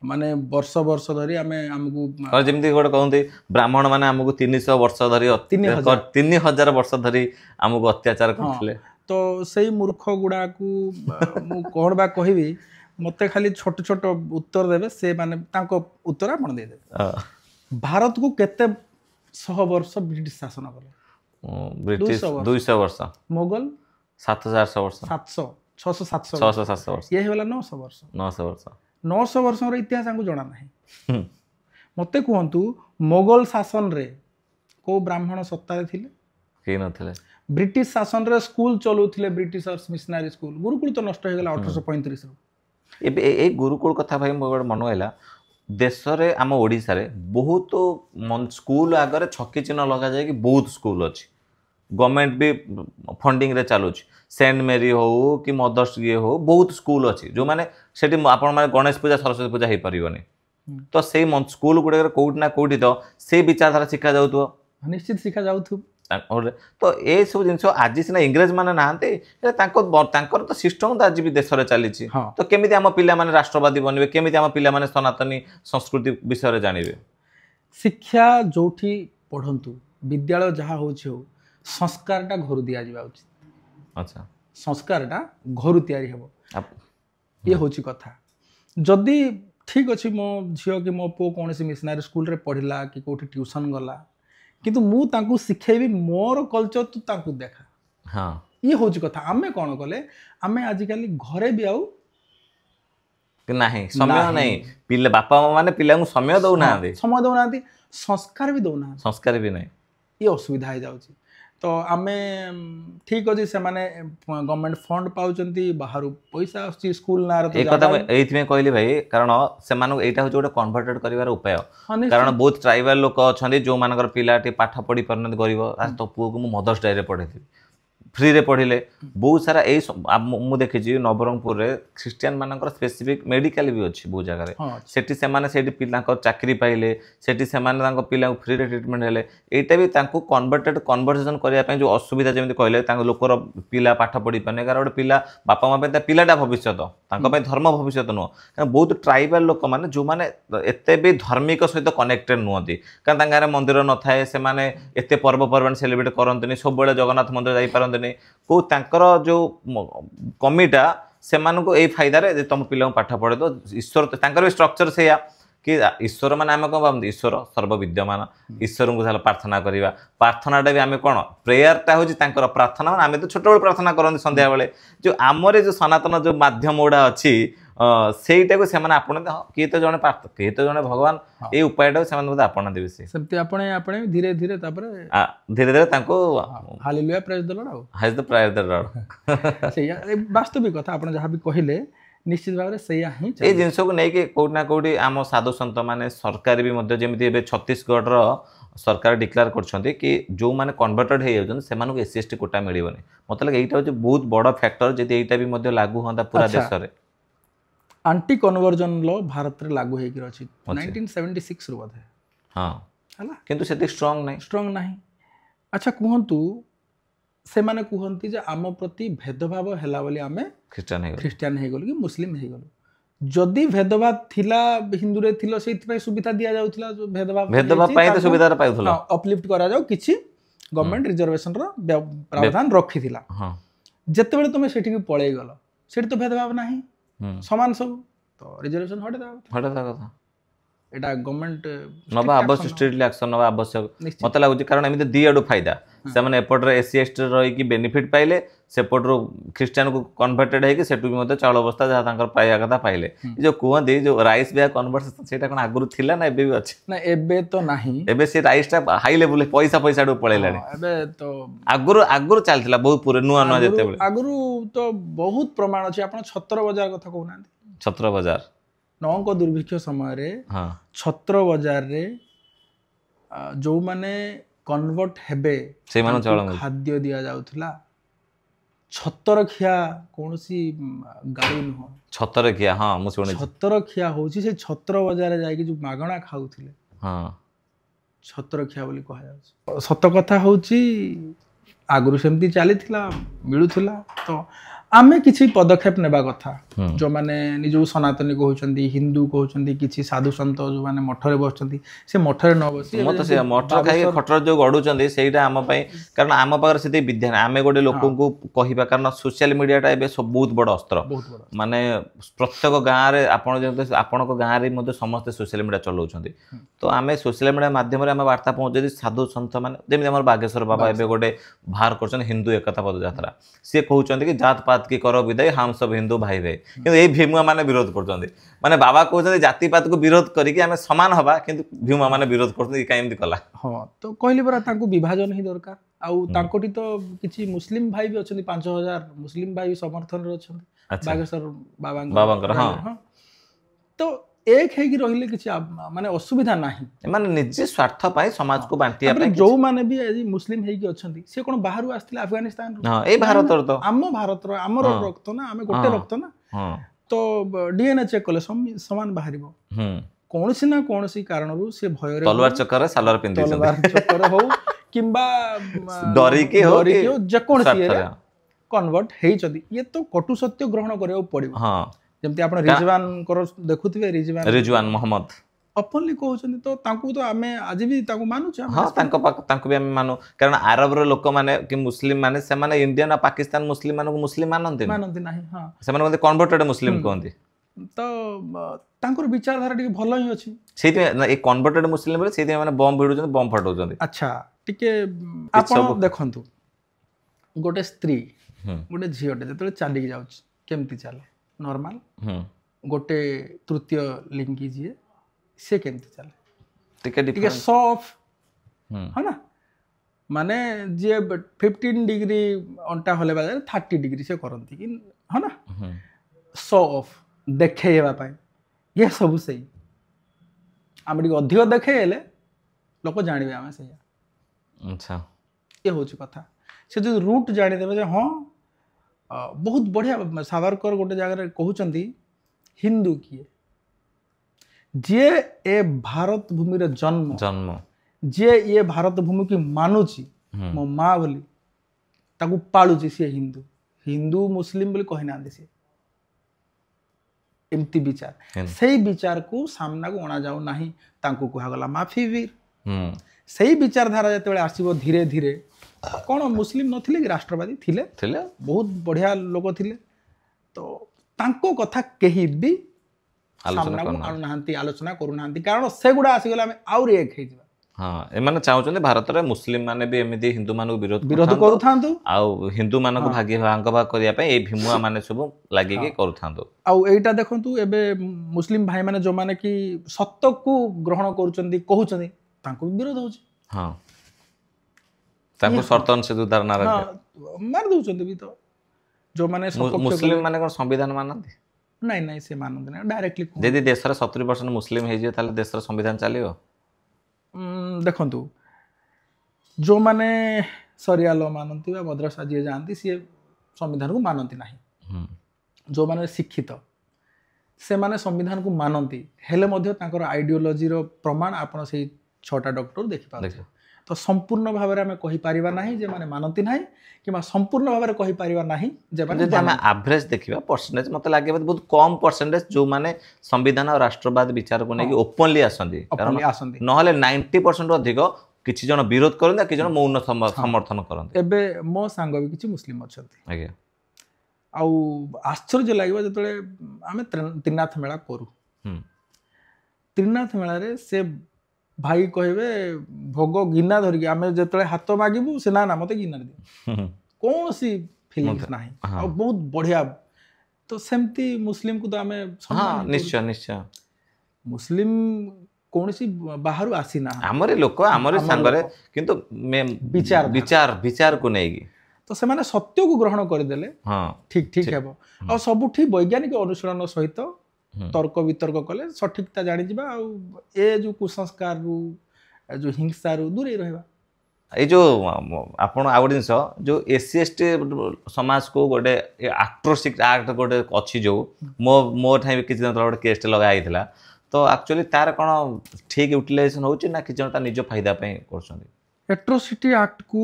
माने वर्ष वर्ष धरी आमको जमी गोटे कहते ब्राह्मण मैंने आमको 300 वर्ष धरी 3000 वर्ष धरी आमको अत्याचार करते तो सही मूर्ख गुड़ा को मु कौन बा कहबी मते खाली छोट छोट उत्तर देवे से माने तांको उत्तर आपण दे दे भारत को केते 100 वर्ष ब्रिटिश शासन कले ब्रिटिश 200 वर्ष मुगल 700 वर्ष 700 600-700 वर्ष ये होला 900 वर्ष 900 वर्ष इतिहास हमको जना नहीं मते कहतु मोगल शासन रे को ब्राह्मण सत्ता रे थिले के नथिले ब्रिटिश शासन रे स्कूल चलौथिले ब्रिटिशर्स मिशनरी स्कूल गुरुकुल तो नष्ट हो गेला 1835 रो ए गुरुकुल कथा भाई मोर मन हैला देश रे आम ओडिसा रे बहुत स्कूल आगे छकी चिन्ह लगा जाए कि बहुत स्कूल अच्छी गवर्नमेंट भी फंडिंग रे चलुची सेंट मेरी हो कि मदर्स ये हो बहुत स्कूल अच्छी जो मैंने सेठी आपण माने गणेश पूजा सरस्वती पूजा हो पारिबनी तो से स्कूल गुड़े कोठी ना कोठी तो से विचारधारा शिखा जाउथो निश्चित शिखा जाउथो तो ये सब जिन आज सीना इंग्रेज मैंने नहांते तो सिस्टम तो आज भी देश में चली तो केमी आम पिला माने राष्ट्रवादी बनबे केमी आम पिला माने सनातनी संस्कृति विषय जानिबे शिक्षा जोठी पढ़ंतु विद्यालय जहाँ हो संस्कारटा घर दि जावा उचित अच्छा संस्कारटा घर तैयारी हेबो ये होची कथा जदि ठीक अच्छे मो झील कि मो पु कौन मिशनरी स्कूल रे पढ़ला कि कोठी ट्यूशन गला किंतु मु तांकु सिखेबी मोर कल्चर तू तांकु देखा हाँ ये होची कथा आमे कौन कले आमे आजिकली घरे भी आउ नहीं समय नहीं पिले बापा माने पिला को समय दउना संस्कार भी दउना संस्कार भी नहीं ये असुविधा हो जाउची तो आमे ठीक अच्छे से माने गवर्नमेंट फंड पाउचंती बाहर पैसा आछी स्कूल नार तो एक कथा एइथमे कहली भाई कारण से मानु एटा हो गोटे कन्वर्टेड करिवार उपाय कारण बहुत ट्राइबल लोक अछंदी जो मानकर पिलाटी पाठ पढ़ी परन गरीब आज तो पुओ को मु मदर्स डे रे पढ़ेथि फ्री रे पढ़िले बहुत सारा मु देखी नवरंगपुर रे ख्रिस्टियन मानकर स्पेसिफिक मेडिकल भी अच्छी बहुत जगह हाँ सेठी सेमाने सेठी पिला चाकरी पाइले सेठी सेमाने तांको पिला फ्री रे ट्रीटमेंट हेले एटा भी तांको कन्वर्सेशन करिया पय जो असुविधा जेमति कहले तांको लोकर पिला पाठ पढ़ी पाने कार गोटे पिला बापा माँ पे पिलाटा भविष्य तांको पय धर्म भविष्य नुह कारण बहुत ट्राइबल लोक माने जो माने एते भी धार्मिक सहित कनेक्टेड नुहति कारण तांगा रे मंदिर न थाए से माने एते पर्वपर्वाणी सेलिब्रेट करंतनी सब बेले जगन्नाथ मंदिर जाई पारंतनी को तांकर जो कमिटा से ए फायदा रे तुम पिला पाठ पढ़े तो ईश्वर तांकर भी स्ट्रक्चर से कि ईश्वर माने आम कौन ईश्वर सर्वविद्यमान ईश्वर को प्रार्थना करवा प्रार्थनाटा भी आम कौन प्रेयरटा हूँ प्रार्थना माने आम तो छोट बेल प्रार्थना करते संध्या बेले जो आमर जो सनातन जो माध्यम गुड़ा अच्छी ସେଇଟା କୁ ସେମାନେ ଆପଣନ୍ତି କିଏ ତ ଜଣେ କିଏ ତ ଜଣେ ଭଗବାନ ଏଇ ଉପାୟଟାକୁ ସେମାନେ ବୋଧେ ଆପଣାନ୍ତି ବେଶୀ ସେମିତି ଆପଣ ଧୀରେ ଧୀରେ ତାପରେ ଧୀରେ ଧୀରେ ତାଙ୍କୁ ହାଲେଲୁୟା ପ୍ରେଜ୍ ଦ ଲର୍ଡ ଆଉ ହାଜ ଦ ପ୍ରେଜ୍ ଦ ଲର୍ଡ ସେଇଆ ବାସ୍ତବିକ କଥା ଆପଣ ଯାହା ବି କହିଲେ ନିଶ୍ଚିତ ଭାବରେ ସେଇଆ ହିଁ ଏଇ ଜିନିଷକୁ ନେଇକି କୋଉଠି ନା କୋଉଠି ଆମ ସାଧୁ ସନ୍ଥ ମାନେ ସରକାର ବି ମଧ୍ୟ ଯେମିତି ଏବେ ଛତିଶଗଡ଼ର सरकार डिक्लेयर करछन्ती कि जो माने कन्वर्टेड हे जाउछन सेमानको एससी एसटी कोटा मिलिबनी मत लगे एटा होचे बहुत बड़ फैक्टर जदि एटा भी मध्य लागू होंदा पूरा देश रे एंटी कन्वर्जन लॉ भारत रे लागू हे कि अछि 1976 रो बधे हां हला किंतु सेति स्ट्रांग नाही अच्छा कहंतु से माने कहंती जे आम प्रति भेदभाव हैला बोली आमे क्रिश्चियन हे गेल कि मुस्लिम हे गेल जदि भेदभाव थिला हिंदू रे थिलो सेति सुविधा दिया जाउथला जो भेदभाव पाई तो सुविधा पाउथला अपलिफ्ट करा जाउ किछि गवर्नमेंट रिजर्वेशन रो प्रावधान रखिथिला हां जते बेले तुमे सेठी पळै गलो सेठी तो भेदभाव नाही समान सब तो रिजर्वेशन हटे दा कथा एटा गवर्नमेंट नबा आवश्यक स्ट्रिक्टली एक्शन नबा आवश्यक मत लागुची कारण एमिते दी आडू फायदा से माने एपट रे एससी एसटी रही कि बेनिफिट पाइले सेपट रो क्रिश्चियन को कन्वर्टेड है कि सेटु भी मते चावल अवस्था जहा तांकर पाया कथा पाइले जो कुहंदी जो राइस बे कन्वर्सेशन सेटा कोन आगुरु थिला ना एबे भी अछि ना एबे तो नाही एबे से राइस टा हाई लेवल पैसा डू पळेलानी एबे तो आगुरु चलथिला बहुत पूरे नुआ जते बेले आगुरु तो बहुत प्रमाण अछि आपण छत्र बाजार कथा कहउना छत्र बाजार नौक दुर्भिक्ष समय रे छत्र बाजार रे जो माने कन्वर्ट हेबे से माने खाद्य दिया जाउथला छतर खिया कोनसी गाड़ी न छतर खिया हां मु सुनि छतर खिया होची से छत्र बाजार जाय कि जो मागणा खाउथिले हां छतर खिया बोली कहा जाउछ सत कथा होची आगुरु सेमती चलीथिला मिलुथिला तो आमे किछि पदक्षेप नेबा कथा जो माने निजो सनातनी कहउचंदी हिंदू कहउचंदी किछि साधु संत जो माने मठरे बसचंदी से मठरे न बसी मत से मठर खाइ खटर जो गडुचंदी सेइटा आम पई कारण आम पाकर सेते विद्या आमे गोटे लोक को कहिबा कारण सोशल मीडिया टा एबे सब बहुत बड़ अस्त्र माने प्रत्येक गां रे आपण जे आपण को गां रे मध्ये समस्त सोशल मीडिया चलाउचंदी तो आमे सोशल मीडिया माध्यम रे आमे वार्ता पहुंचेदी साधु संत माने जेमि हमर बागेश्वर बाबा एबे गोटे बाहर करछन हिंदू एकता पद यात्रा से कहउचंदी कि जात पात की करो विदाय हम सब हिंदू भाई भाई किंतु ए भीमुआ माने विरोध करछंदी माने बाबा कहउचंदी जाति पात को विरोध करी कि आमे समान हबा किंतु भीमुआ माने विरोध करछंदी काई एमति कला हां तो कहली बरा तांको विभाजन ही दरकार आउ तांकोटी तो किछि मुस्लिम भाई भी अछंदी 5000 मुस्लिम भाई समर्थन रे अछंदी बागेश्वर बाबा हां तो एक है कि रहिले किछि माने असुविधा नाही माने निजे स्वार्थ पाई समाज को बांटिया पाई जो माने भी आज मुस्लिम है कि अछंदी से कोन बाहरु आस्थिले अफगानिस्तान हां ए भारत तो आम भारत रो हमर रक्त ना हमें गोटे रक्त ना हां तो डीएनए चेक कले समान बाहरिबो कोनसी ना कोनसी कारण रु से भय रे तलवार चक्कर सालर पिंदी तलवार चक्कर हो किंबा डरी के हो जे कोनसी कन्वर्ट हेई चदी ये तो कटु सत्य ग्रहण करियो पड़िबो हां जेमति आपण रिजवान करो देखुथिबे रिजवान मोहम्मद ओपनली कहउछन तो तांकू तो आमे आज भी तांकू मानु छ हां तांको भी आमे मानु कारण अरब रो लोक माने कि मुस्लिम माने से माने इंडियन आ पाकिस्तान मुस्लिम माने मुस्लिम मानंती नाही हां से माने मध्ये कन्वर्टेड मुस्लिम कहंती तो तांकर विचारधारा टिके भलो ही अछि सेति ए कन्वर्टेड मुस्लिम रे सेति माने बम भिडुछन बम फटौछन अच्छा टिके आपण देखंतु गोटे स्त्री गोटे झियोटे जतले चाली जाउछ केमति चाले नॉर्मल गोटे तृतीय लिंगी जी से केमति चले टिके सॉफ है ना माने जे 15 डिग्री अंटा होले बाजार 30 डिग्री से करंती कि है ना सो ऑफ देखेबा पाई ये सब सही आम टिके अधिक देखेले लोक जानिबे आमे सही अच्छा ये होची कथा से जो रूट जानीदेवे जे हाँ बहुत बढ़िया सावरकर गोटे जगह कहते हिंदू किए जे ए भारत भूमि जन्म जन्म जे ये भारत भूमि की मानुची मो माँ बोली ताकू पालुची सी हिंदू हिंदू मुस्लिम बोली कही ना सी एमती विचार से विचार को सामना को अणा जाऊ नाही तांको कहगला माफी वीर से विचारधारा जो आसो धीरे धीरे कौन मुस्लिम नथिले कि राष्ट्रवादी थिले बहुत बढ़िया लोक थिले तो तांको कथा कहीं भी सामना को आणु नाहंती आलोचना करू नाहंती कारण से गुडा आसीगला हम आउरी एक हे हाँ एमाने चाहते भारत में मुस्लिम माने भी एमती हिंदू मान विरोध करूथांतु आउ हिंदू मान को भागी भाग भाग करिया पे ए भीमुआ माने सब लागि के करूथांतु आउ एटा देखंतु एबे मुस्लिम भाई माने जो माने कि सत्य को ग्रहण करूचंदी कहउचंदी तांको विरोध होची हां तांको शर्तन से उदाहरण हां मार दउचंदी भी तो जो माने मुस्लिम माने कोन संविधान मानंदी नहीं नहीं से मानंदी ना डायरेक्टली यदि देश रे 70% मुस्लिम हे जे ताले देश रे संविधान चलियो देखंतु जो माने सरिया लो मानती मद्रासा जी जानती सी संविधान को मानती नहीं जो माने शिक्षित से माने संविधान को मानती हेले मध्य तांकर आइडियोलॉजी रो प्रमाण आपण से 6टा डॉक्टर देखि पाबे तो संपूर्ण भाव में आम कहीपर ना जे माने मानती ना कि संपूर्ण भाव में कहीपर ना जे आम एवरेज देखा परसेंटेज मत लगे बहुत कम परसेंटेज जो माने संविधान और राष्ट्रवाद विचार को लेकिन ओपनली आसती नहले 90% अधिक किसी जन विरोध करते कि जन मौन समर्थन करते एबे मो सांग भी किसी मुस्लिम अच्छा आउ आश्चर्य लगे जो आम त्रिनाथ मेला करूँ त्रिनाथ मेला से भाई कहबे भोग गिना धरिकी आम जो हाथ मागबू से ना मत गिना दे कौन सी फिलिंग्स ना बहुत बढ़िया तो सेमती मुस्लिम को तो आम निश्चय निश्चय मुस्लिम कौन सी बाहर आसी ना आमरे लोक आमरे सांगरे किंतु विचार विचार विचार को नहीं तो से माने सत्य को ग्रहण करदेले ठीक ठीक हेबो आ सबुठी वैज्ञानिक अनुशीलन सहित तर्क वितर्क कले सठिकता जानी जिबा आ ए जो कुसंस्कार रु जो हिंसा रु दूरे रहबा ये जो आपण आउ जिनस जो एससी एसटी समाज को गोटे आक्ट्रोसिक एक्ट गोटे अच्छी जो मो ठाई किसी दिन गोटे केस लगा आइला तो एक्चुअली तार कौन ठीक यूटिलाइजेशन होची ना कि जन निज फायदा पे करछन एट्रोसिटी एक्ट को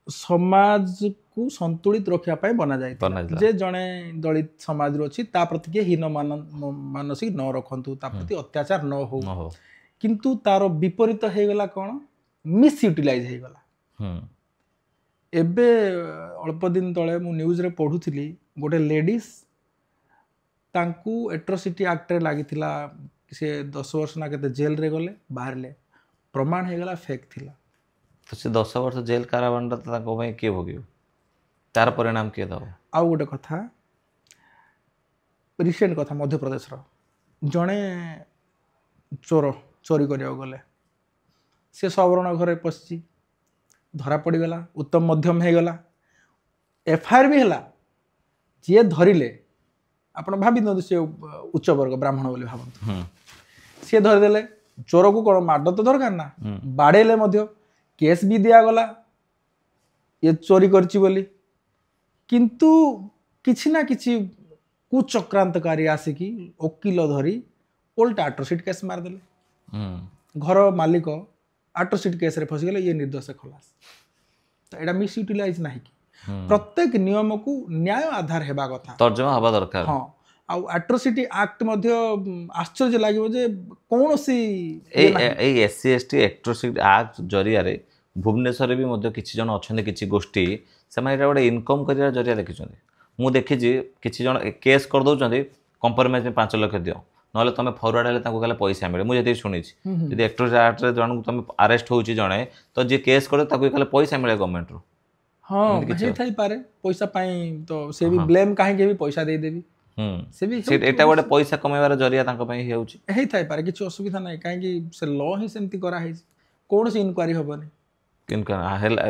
समाज को संतुलित रखा बना जाए जे जड़े दलित समाज अच्छी प्रति के हीन मानसिक न रखु प्रति अत्याचार न हो किंतु तार विपरीत हो गला कौन मिस यूटिलाइज हो गला एबे अल्प दिन तले मु न्यूज रे पढ़ुथली गोटे लेडीज तांकू एट्रोसिटी एक्ट रे लागिथिला से 10 वर्ष ना केते जेल रे गले बाहर ले प्रमाण हो गला फेक थिला तो से 10 वर्ष जेल कारावांड ताको भाई के भोगियो तार परिणाम के दो आउ गोटे कथा रिसेंट कथा मध्य प्रदेश रो जणे चोर चोरी करिया गले से सवर्ण घरे पसी धरा पड़ी गला उत्तम मध्यम हो गला एफआईआर भी हला जे धरिले आपण भाबी न से उच्च वर्ग ब्राह्मण बोली भाबंतु से धरिदेले चोर को कोन माड तो दरकार ना बाड़ेले मध्य केस भी दिया गला ये चोरी करची बोली किंतु किछि ना किछि कुचक्रांतकारी आसिकी वकील धरी उल्टा एट्रोसिटी केस मारदेले घर मालिक एट्रोसिटी केस रे फसी गले ये निर्दोष खलास तो एटा मिस यूटिलाइज नाही कि प्रत्येक नियम को न्याय आधार हेबा कथा तर्जमा हवा दरकार हां आ एट्रोसिटी एक्ट मध्य आश्चर्य लागिवो जे कोनोसी ए एससी एसटी एट्रोसिटी एक्ट जरिया रे भुवनेश्वर भी मध्य किछि जन अछन्ते किछि गोष्ठी से माने गोटे इनकम करिया जरिया देखिछन्ते मु देखिछि किछि जन केस कर दउछन्ते कंप्रोमाइज में 5 लाख दियो नले तमे फॉरवर्ड हेले ताको कहले पैसा मिले मु जति सुनिछि यदि एट्रोसिटी एक्ट रे जन को तमे अरेस्ट होउछि जणे तो जे केस करे ताको कहले पैसा मिले गवर्नमेंट रो हां हे थाई पारे पैसा पाई तो से भी ब्लेम काहे के भी पैसा दे देबी से भी एटा गोटे पैसा कमाइबार जरिया ताको पई हेउछि हे थाई पारे किछि असुविधा नै काहे कि से लॉ ही सेमती करा है कोन से इंक्वायरी होबनी किनका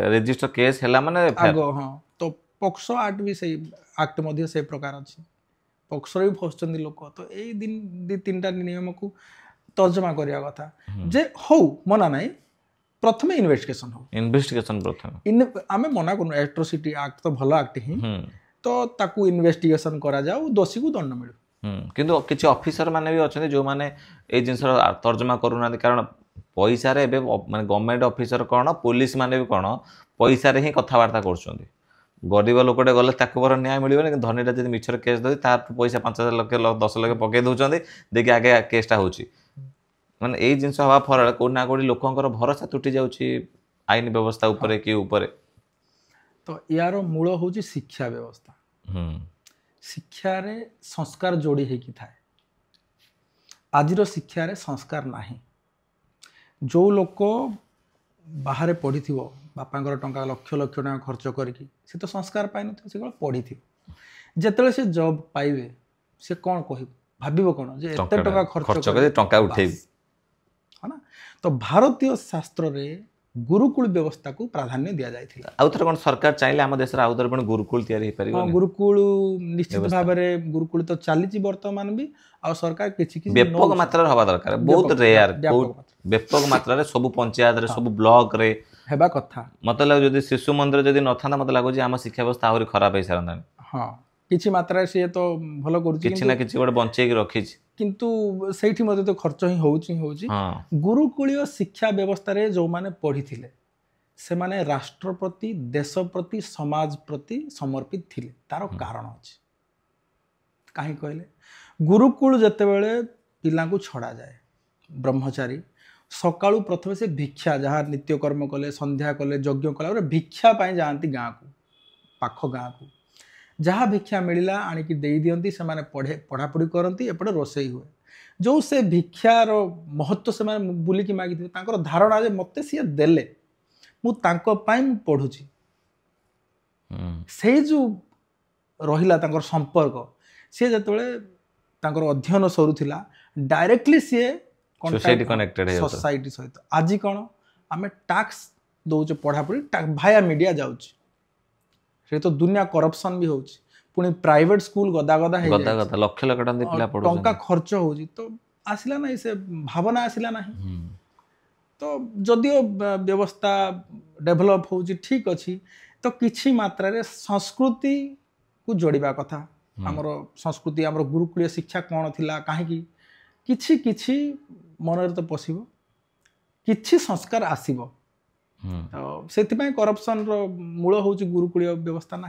रजिस्टर केस हेला माने आगो हां तो पॉक्सो एक्ट भी सही एक्ट मध्य से प्रकार अछि पॉक्सो भी फसचंदी लोक तो ए दिन 2-3टा नियम को तर्जमा करिया कथा जे हो मना नै प्रथमे इन्वेस्टिगेशन हो इन्वेस्टिगेशन प्रथम आमे मना करू एट्रोसिटी एक्ट तो भल एक्ट ही हम्म तो ताकू इन्वेस्टिगेशन करा जाऊ दोषी को दंड मिलू किंतु किछि ऑफिसर माने भी अछन्ति जो माने ए जिंस तर्जमा करूना कारण पैसा रे एबे माने गवर्नमेंट ऑफिसर कोन पुलिस माने भी कोन पैसा रे ही कथावार्ता करछन्ति गरीब लोकटे गले ताको बर न्याय मिलिबे कि धनीटा जदि मिछर केस दई तार पैसा 5,000 लाख 10 लाख पके दउछन्ति देखि आगे केसटा होउची माने ए जिंस हवा फर कोना कोडी लोकंकर भरोसा टूटी जाउची आईन व्यवस्था ऊपर कि ऊपर तो यार मूल होची शिक्षा व्यवस्था शिक्षा रे संस्कार जोड़ी है कि थाए आजिर शिक्षा रे संस्कार नाही जो लोक बाहर पढ़ी बापांकर टंका लक्ष लक्ष टका खर्च करके से तो संस्कार पाई न से पढ़ी जिते से जॉब पाइबे से कौन कह भाव कौन जे एते टका खर्च कर टंका उठे है ना तो भारतीय शास्त्र रे गुरुकुल व्यवस्था को प्राधान्य दिया जायथिला आउ थर कोन सरकार चाहिले हम देश रा आउ थर पण गुरुकुल तयारी हे परिबो गुरुकुल निश्चित भाव में गुरुकुल तो चलीची वर्तमान भी आ सरकार किछि किछि व्यापक मात्रा हवा दरकार बहुत रेयर व्यापक मात्रा रे सब पंचायत रे सब ब्लॉक रे हेबा कथा मतलब लागो जदी शिशु मंदिर जदी न थांदा मतलब लागो जे हम शिक्षा व्यवस्था आहुरी खराब हे सारंदानी हां किछि मात्रा से तो भलो करूछि किछि ना किछि गोटे बंचै के रखिछि किंतु सेठी मध्ये तो खर्च ही होउछि गुरुकुलीय शिक्षा व्यवस्था रे जो माने पढ़िथिले से माने राष्ट्र प्रति देश प्रति समाज प्रति समर्पित थिले तार कारण अछि काहे कहले गुरुकुल जते बेले पिला को छड़ा जाए ब्रह्मचारी सकाळू प्रथमे से भिक्षा जहाँ नित्यकर्म कले संध्या कले यज्ञ कले भिक्षा पाई जाती गाँ को पाख गाँ को जहाँ भिक्षा मिलला आनिकी दे दियंती से माने पढ़ापढ़ी करती एपटे रोषेई हुए जो से भिक्षार महत्व से माने बुलिकी मागी तांकर धारणा जे मते सी देले मु तांको पाई पढ़ुची से जो रहिला तांकर संपर्क सी जतबेले तांकर अध्ययन सरुथिला डायरेक्टली सी सोसाइटी कनेक्टेड है सोसाइटी सहित आज कौन आम टैक्स दौचे पढ़ापढ़ी भाया मीडिया जाऊँ से तो दुनिया करप्शन भी होची पुणी प्राइवेट स्कूल गदा गदा है गदा गदा लक्ष लक्ष टका पिला पढो टंका खर्च होची तो आसिला नहीं से भावना आसिला नहीं तो जदियो व्यवस्था डेभलप होची ठीक अच्छी तो किछि मात्रा रे संस्कृति को जोड़िबा कथा हमर संस्कृति हमर गुरुकुलीय शिक्षा कौन थिला काहे किछि किछि मन तो पशिबो किछि संस्कार आसीबो से करप्शन मूल हूँ गुरुकुल व्यवस्था ना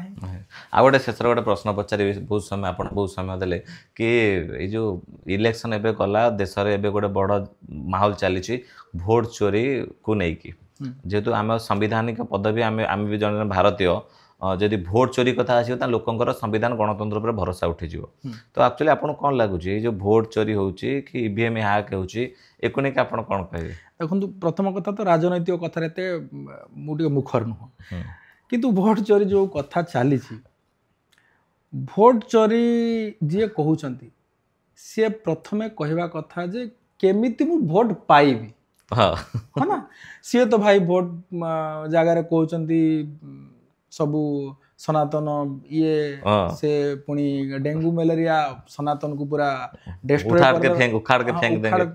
आ गए शेषर गोटे प्रश्न पचारि बहुत समय आप बहुत समय देले कि ये जो इलेक्शन एबे गला देश में एबे गोटे बड़ माहौल चली भोट चोरी को लेकिन जेहेतु आम संविधानिक पदवी आम भी जन भारतीय जदि भोट चोरी कथा आसो लोकंर संविधान गणतंत्र पर भरोसा उठिज तो एक्चुअली आपको कौन लगुच ये जो भोट चोरी होची कि ईवीएम हैक होची एको नहीं आप कौन कहे देखो प्रथम कथा तो राजनैतिक कथा मुझे मुखर नुह किंतु भोट चोरी जो कथा चली भोट चोरी जी कहते सी प्रथमे कहवा कथा जे केमिति मु भोट पाइबी है ना सी तो भाई भोट जगार कहते सबू सनातन ये से पुणी डेंगू मलेरिया सनातन को पूरा डिस्ट्रॉय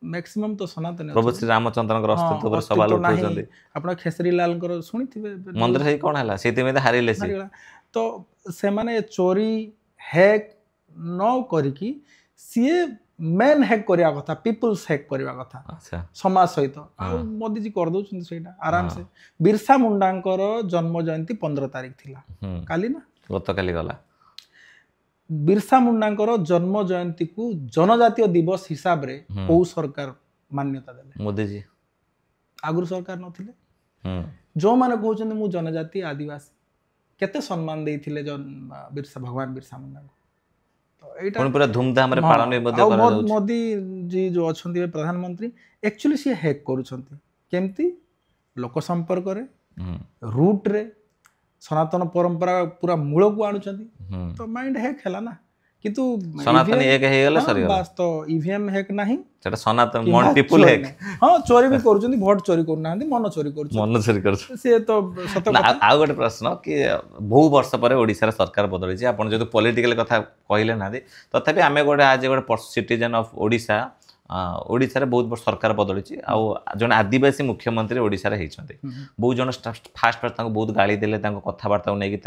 मैक्सिमम तो सनातन प्रभु श्री रामचंद्र अस्तित्व पर सवाल उठाउछन्ती आपण खेसरी लाल कर सुनिथिबे मंदिर से कोन हला सेति में हारिले से तो से माने चोरी हैक न करिकी सीए मेन हैक करिया कथा पीपल्स हैक करिया कथा अच्छा समाज सहित मोदी जी कर दउछन सेटा आराम से बिरसा मुंडांकर जन्म जयंती 15 तारिख थिला काली ना गत काली गला बिरसा मुंडांकर जन्म जयंती को जनजातीय दिवस हिसाब रे को सरकार मान्यता देले मोदी जी आगुर सरकार नथिले जो माने कहउछन मु जनजाति आदिवासी केते सम्मान देथिले जन बिरसा भगवान बिरसा मुंडा तो एटा पूरा धूमधाम रे पालन मध्ये करा जाउछ मोदी जी जो अछंती प्रधानमंत्री एक्चुअली सी हैक करूछंती केमती लोक संपर्क रे रूट रे सनातन परंपरा पूरा मूल को आणुछंती तो माइंड हैक हैला ना किंतु सनातन एक हे गेले सरी बस तो ईवीएम हैक नाही सेटा सनातन मन पीपल हैक हां चोरी भी करूछंती वोट चोरी करू नांदी मन चोरी करू मन चोरी करू से तो सत कथा आ गोटे प्रश्न कि बहु वर्ष परे ओडिसा रे सरकार बदली छै आपण जेतु पॉलिटिकल कथा कहिले नांदी तथापि आमे गोटे आज गोटे सिटीजन ऑफ ओडिसा ओडिशा रे बहुत सरकार बदली जन आदिवासी मुख्यमंत्री ओडिशा रे होती बहुत जन फास्ट फास्ट बहुत गाड़ी देले कथबार्ता नहीं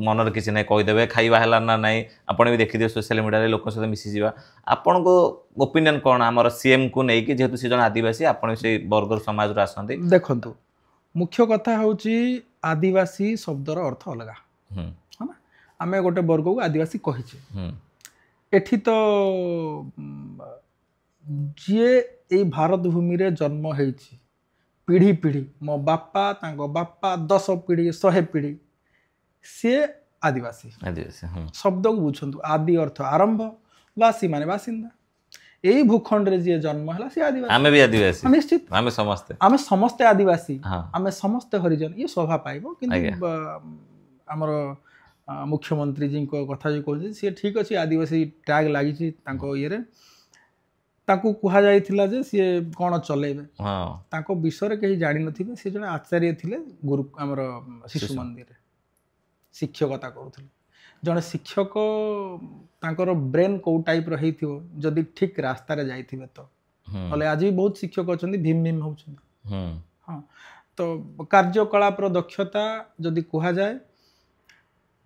मनर किसी ना कहीदेवे खाଇବା है ना ना आपड़ भी देखिए सोशल मीडिया लोक सहित मिसीजा आपण को ओपिनियन कौन आम सीएम को लेकिन जेहेतु सी जन आदिवासी आपण से बर्गर समाज आसती देखु मुख्य कथा हूँ आदिवासी शब्दर अर्थ अलग है ना आम गोटे वर्ग को आदिवासी कहीचे एठी तो जी ये भारत भूमि रे जन्म होईची पीढ़ी पीढ़ी मो बापा तांको बापा 10 पीढ़ी 100 पीढ़ी सी आदिवासी शब्द को बुझंतु आदि अर्थ आरंभ वासी माने बासिंदा यही भूखंड रे जे जन्म हला सी आदिवासी आमे भी आदिवासी निश्चित आमे समस्ते आदिवासी हाँ। आमे समस्ते हरिजन ये शोभा पाइबो किंतु हमर मुख्यमंत्री जी को कथा जो कहते सी ठीक अच्छे आदिवासी टैग लगी ये ताकू कहा जाइथिला जे सी कौन चलेबे ताको विषय कहीं जानि नथिबे सी जने आचार्य थिले गुरु हमर शिशु मंदिर रे शिक्षकता करूथिले जने शिक्षक तांकर ब्रेन को टाइप रो हेथिबो जदि ठीक रास्ता रे जाइथिबे तो हले आज भी बहुत शिक्षक अछंती भीम भीम होउछंती हां तो कार्यकलाप रो दक्षता जदि कहा जाए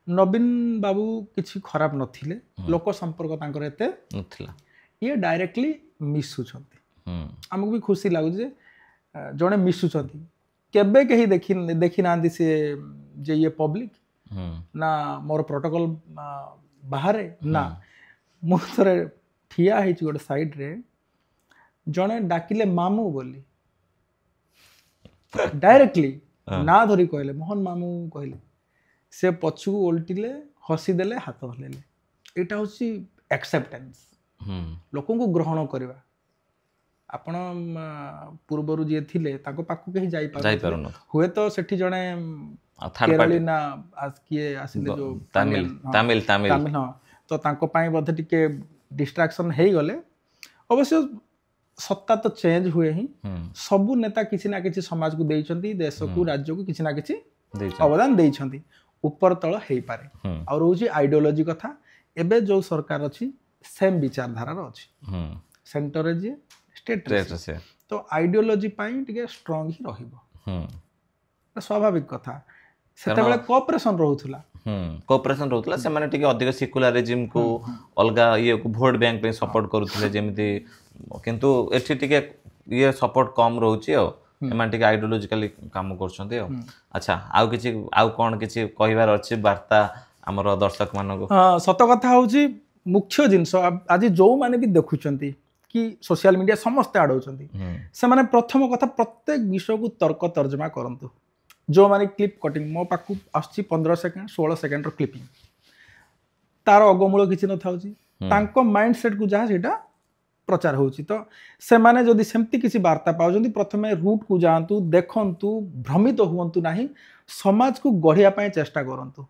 नवीन बाबू किसी खराब नथिले लोक संपर्क तांकर एते नथिला ये डायरेक्टली मिसुछंती हमको भी खुशी लागुचे जड़े मिसुछंती केबे कहीं देखी ना से जे ये पब्लिक ना मोर प्रोटोकॉल बाहर ना मु थरे ठिया है गोटे साइड रे जड़े डाकिले मामू बोली डायरेक्टली ना धरी कहले मोहन मामू कहले से पछू ओल्टिले हसीदेले हाथ हलेले एटा होची एक्सेप्टेंस लोक को ग्रहण करवा आपण पूर्वर जी थिले ताको पाखु कहीं जाई पार हुए तो सेठी जणे केरली ना किए आसिले जो तमिल हां तो ताको पाई बधे टिके डिस्ट्रैक्शन हे गले अवश्य सत्ता तो चेंज हुए ही सबु नेता किसी ना किसी समाज को देइछंती देश को राज्य को किसी ना किसी अवदान देइछंती ऊपर तळ हेई पारे और होची आइडियोलॉजी कथा एबे जो सरकार अछि सेम विचारधारा अच्छी सेंटर जी स्टेट से तो आइडियोलॉजी पाई टिके स्ट्रांग ही रहिबो स्वाभाविक कथा सेते बेले कोऑपरेशन रहउथला कोऑपरेशन रहउथला से माने टिके अधिक सेक्युलरिज्म को अलगा ये को वोट बैंक पे सपोर्ट करूथले जेमिति किंतु एठी टिके ये सपोर्ट कम रहउची ओ एमान टिके आइडियोलॉजिकली काम करछन्ते ओ अच्छा आउ किछि आउ कोन किछि कहिवार अछि वार्ता हमर दर्शक मानको सत कथा होउची मुख्य जिनस आज जो माने भी देखुचंती कि सोशल मीडिया समस्त आडौचंती से माने प्रथम कथा प्रत्येक विषय को तर्क तर्जमा करंतु जो माने क्लिप कटिंग मो पाकु आछि 15 सेकंड 16 सेकंड रो क्लिपिंग तार अगमूल किछि न थाउची तांको माइंडसेट को जहा सेटा प्रचार होउची तो से माने जदी सेमती किछि वार्ता पाउचंती प्रथमे रूट को जांतु देखंतु भ्रमित हुवंतु नाही समाज को गढ़िया पय चेष्टा करंतु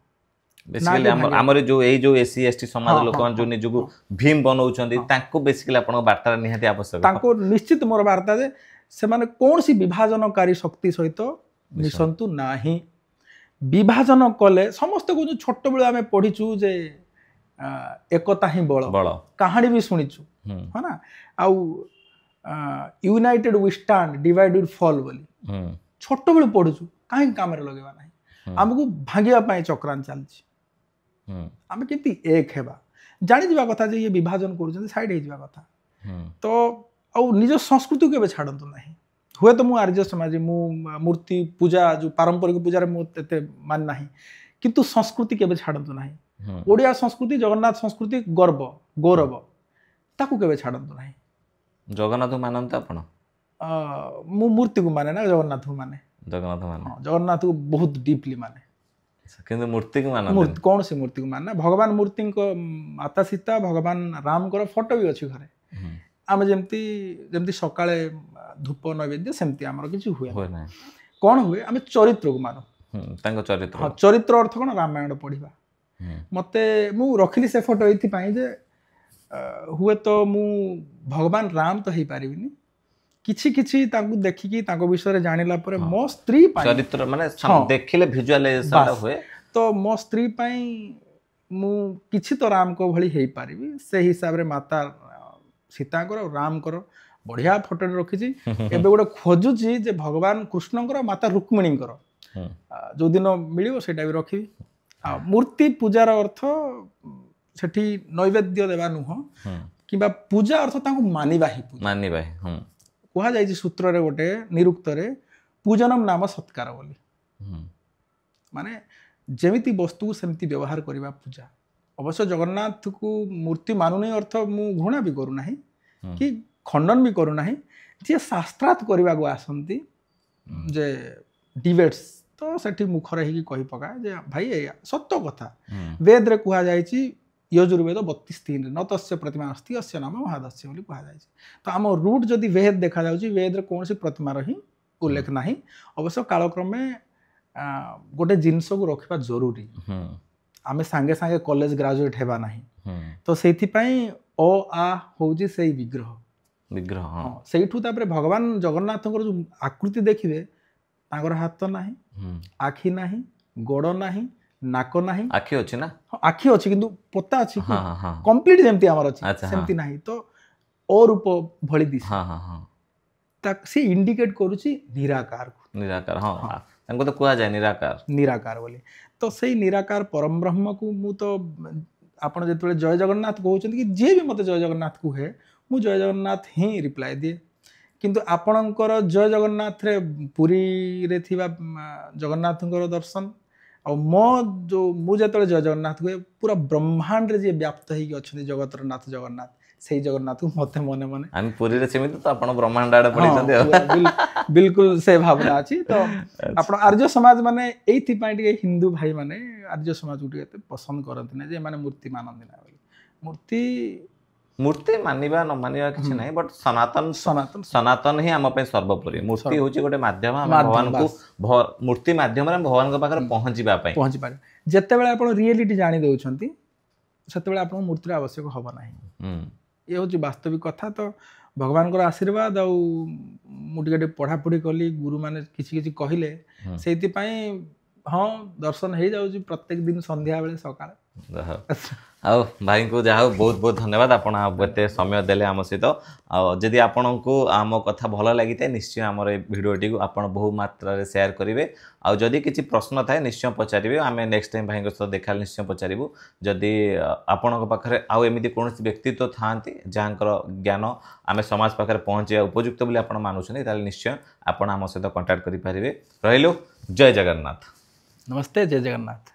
बेसिकली हमर जो एई जो एससी एसटी समाज लोक जो निजुगु भीम बनौचंती तांको बेसिकली आपण वार्ता निहाती आवश्यक तांको निश्चित मोर वार्ता जे से माने कोनसी विभाजनकारी शक्ति सहित मिसंतु नाही विभाजन कले समस्त को जो छोट बेले आमे पढिचु जे एकता ही बळ कहानी भी सुनिचु है ना आउ united we stand divided we fall बोली छोट बेले पढुचु काहे काम रे लगेबा नाही हमको भागिया पाए चक्रांत चलछि आम केमती एक हेबा जानी जीवा कथा जे ये विभाजन करूछन साइड हे जीवा कथा तो औ निज संस्कृति के छाड़ंतु नाही हुए तो मु आर्य समाज मु मूर्ति पूजा जो पारंपरिक पूजा रे मु तते मान नाही किंतु संस्कृति के छाड़ंतु नाही ओडिया संस्कृति जगन्नाथ संस्कृति गर्व गौरव ताकू के छाड़ंतु नाही जगन्नाथ मानंत आपण मु मूर्ति को माने ना जगन्नाथ को माने जगन्नाथ को बहुत डीपली माने किंतु मूर्ति को माने मूर्ति कौन सी मूर्ति को माने भगवान मूर्ति को माता सीता भगवान राम को फोटो भी अछि घरे आम जेमती जेमती सकाळे धूप नैवेद्य सेमती हमर किछि हुए ना कौन हुए आम चरित्र को मानो तांको चरित्र हां चरित्र अर्थ कोन रामायण पढिबा मते मु रखिली से फोटो एथि पाई जे हुए तो मु भगवान राम तो हे पारिबिनी किछि किछि तांको देखिकी तांको विषय जानिला परे मो स्त्री पाई चरित्र माने देखिले विजुअलाइजेशन हुए तो मो स्त्री पाई मु किछि तो राम को भली हे पारिबी से हिसाब रे माता सीतांकर और रामकर बढ़िया फोटो रखी एबे गोटे खोजुची जे भगवान कृष्णकर माता रुक्मिणीकर जो दिन मिलियो सेटा भी रखी मूर्ति पूजार अर्थ सेठी नैवेद्य देवा नुह किंबा पूजा अर्थ तांको मानिबा ही मानिबा कहा जाय सूत्र रे गोटे निरुक्त रे पूजनम नाम सत्कार बोली माने जेमिति वस्तु सेमिति व्यवहार करबा पूजा अवश्य जगन्नाथ को मूर्ति मानुनी अर्थ मु घृणा भी करू नाही कि खंडन भी करू नाही जे शास्त्रार्थ करबा को आसंती जे डिबेट्स तो सेठी मुखर ही कहि पका जे भाई सत्य कथा वेद रे कहा जाय छि यजुर्वेद 32:3 न तस्य प्रतिमा अस्ति अस्य नाम महादस्य बोली कहा जाय छि तो आम रूट जदि वेद देखा जाउछि वेद रे कोनसी प्रतिमा रही उल्लेख नाही अवश्य कालक्रमे गोटे जिनस को रखा जरूरी आमे सांगे सांगे कॉलेज ग्रेजुएट हेबा नाही तो सेथि पई ओ आ होउछि सेही विग्रह विग्रह हां सेठू तापर भगवान जगन्नाथଙ୍କର जो आकृति देखिबे तांकर हाथ नाही आखि नाही गोड़ नाही नाक नाही आखि अछि ना आखि अछि किंतु पता अछि कंप्लीट जेमति हमर अछि सेमति नाही तो ओ रूप भଳି दिस हां हां हां तक से इंडिकेट करूछि निराकार हां तांको तो कुआ जाय निराकार बोली तो सेही निराकार परम ब्रह्म को मु तो आपण जेतले जय जगन्नाथ कहउछन कि जे भी मते जय जगन्नाथ को है मु जय जगन्नाथ ही रिप्लाई दिए किंतु आपणकर जय जगन्नाथ रे पुरी रे थिबा जगन्नाथଙ୍କର दर्शन आ मो जो मु जेतले जय जगन्नाथ को पूरा ब्रह्मांड रे जे व्याप्त ही अछि जगतर नाथ जगन्नाथ सेही जगन्नाथ को मते मने मने हम पुरी रे सेमिति तो आपण ब्रह्मांड आडे पड़ी छथि बिल्कुल से भावना अछि तो आपण आर्य समाज माने एथि पई हिंदू भाई माने आर्य समाज गुटी एते पसंद करंती ना जे माने मूर्ति मानंदी ना मूर्ति मानिबा न मानिबा किछि नाही बट सनातन ही हम पे सर्वोपरि मूर्ति होची गोटे माध्यम हम भगवान को मूर्ति माध्यम रे भगवान के पाखर पहुंची पारे जत्ते बेले आपण रियलिटी जानि देउछंती सेते बेले आपण मूर्ति आवश्यक होबा नाही ये होची वास्तविक कथा तो भगवान को आशीर्वाद आउ मुटिके पढ़ा पढ़ी कली गुरु माने किछि किछि कहिले सेति पई हाँ दर्शन हो जाउची प्रत्येक दिन संध्या बेले सकाळ आओ भाई को जाओ बहुत बहुत धन्यवाद आपण एते समय देले आम सहित जदि आपण को आम कथा भल लगी निश्चय आम भिडियोटी को आपण बहु मात्रा शेयर करेंगे आउ जदि किसी प्रश्न थाए निश्चय पचारे आम नेक्स्ट टाइम भाई सहित देखा निश्चय पचारू जदि आपण पाखे आउ एमती कौन व्यक्तित्व था जहाँ ज्ञान आम समाज पाखे पहुँचे उपयुक्त बोली आप मानुछन निश्चय आपण आम सहित कंटाक्ट करेंगे रहिलु जय जगन्नाथ नमस्ते जय जगन्नाथ।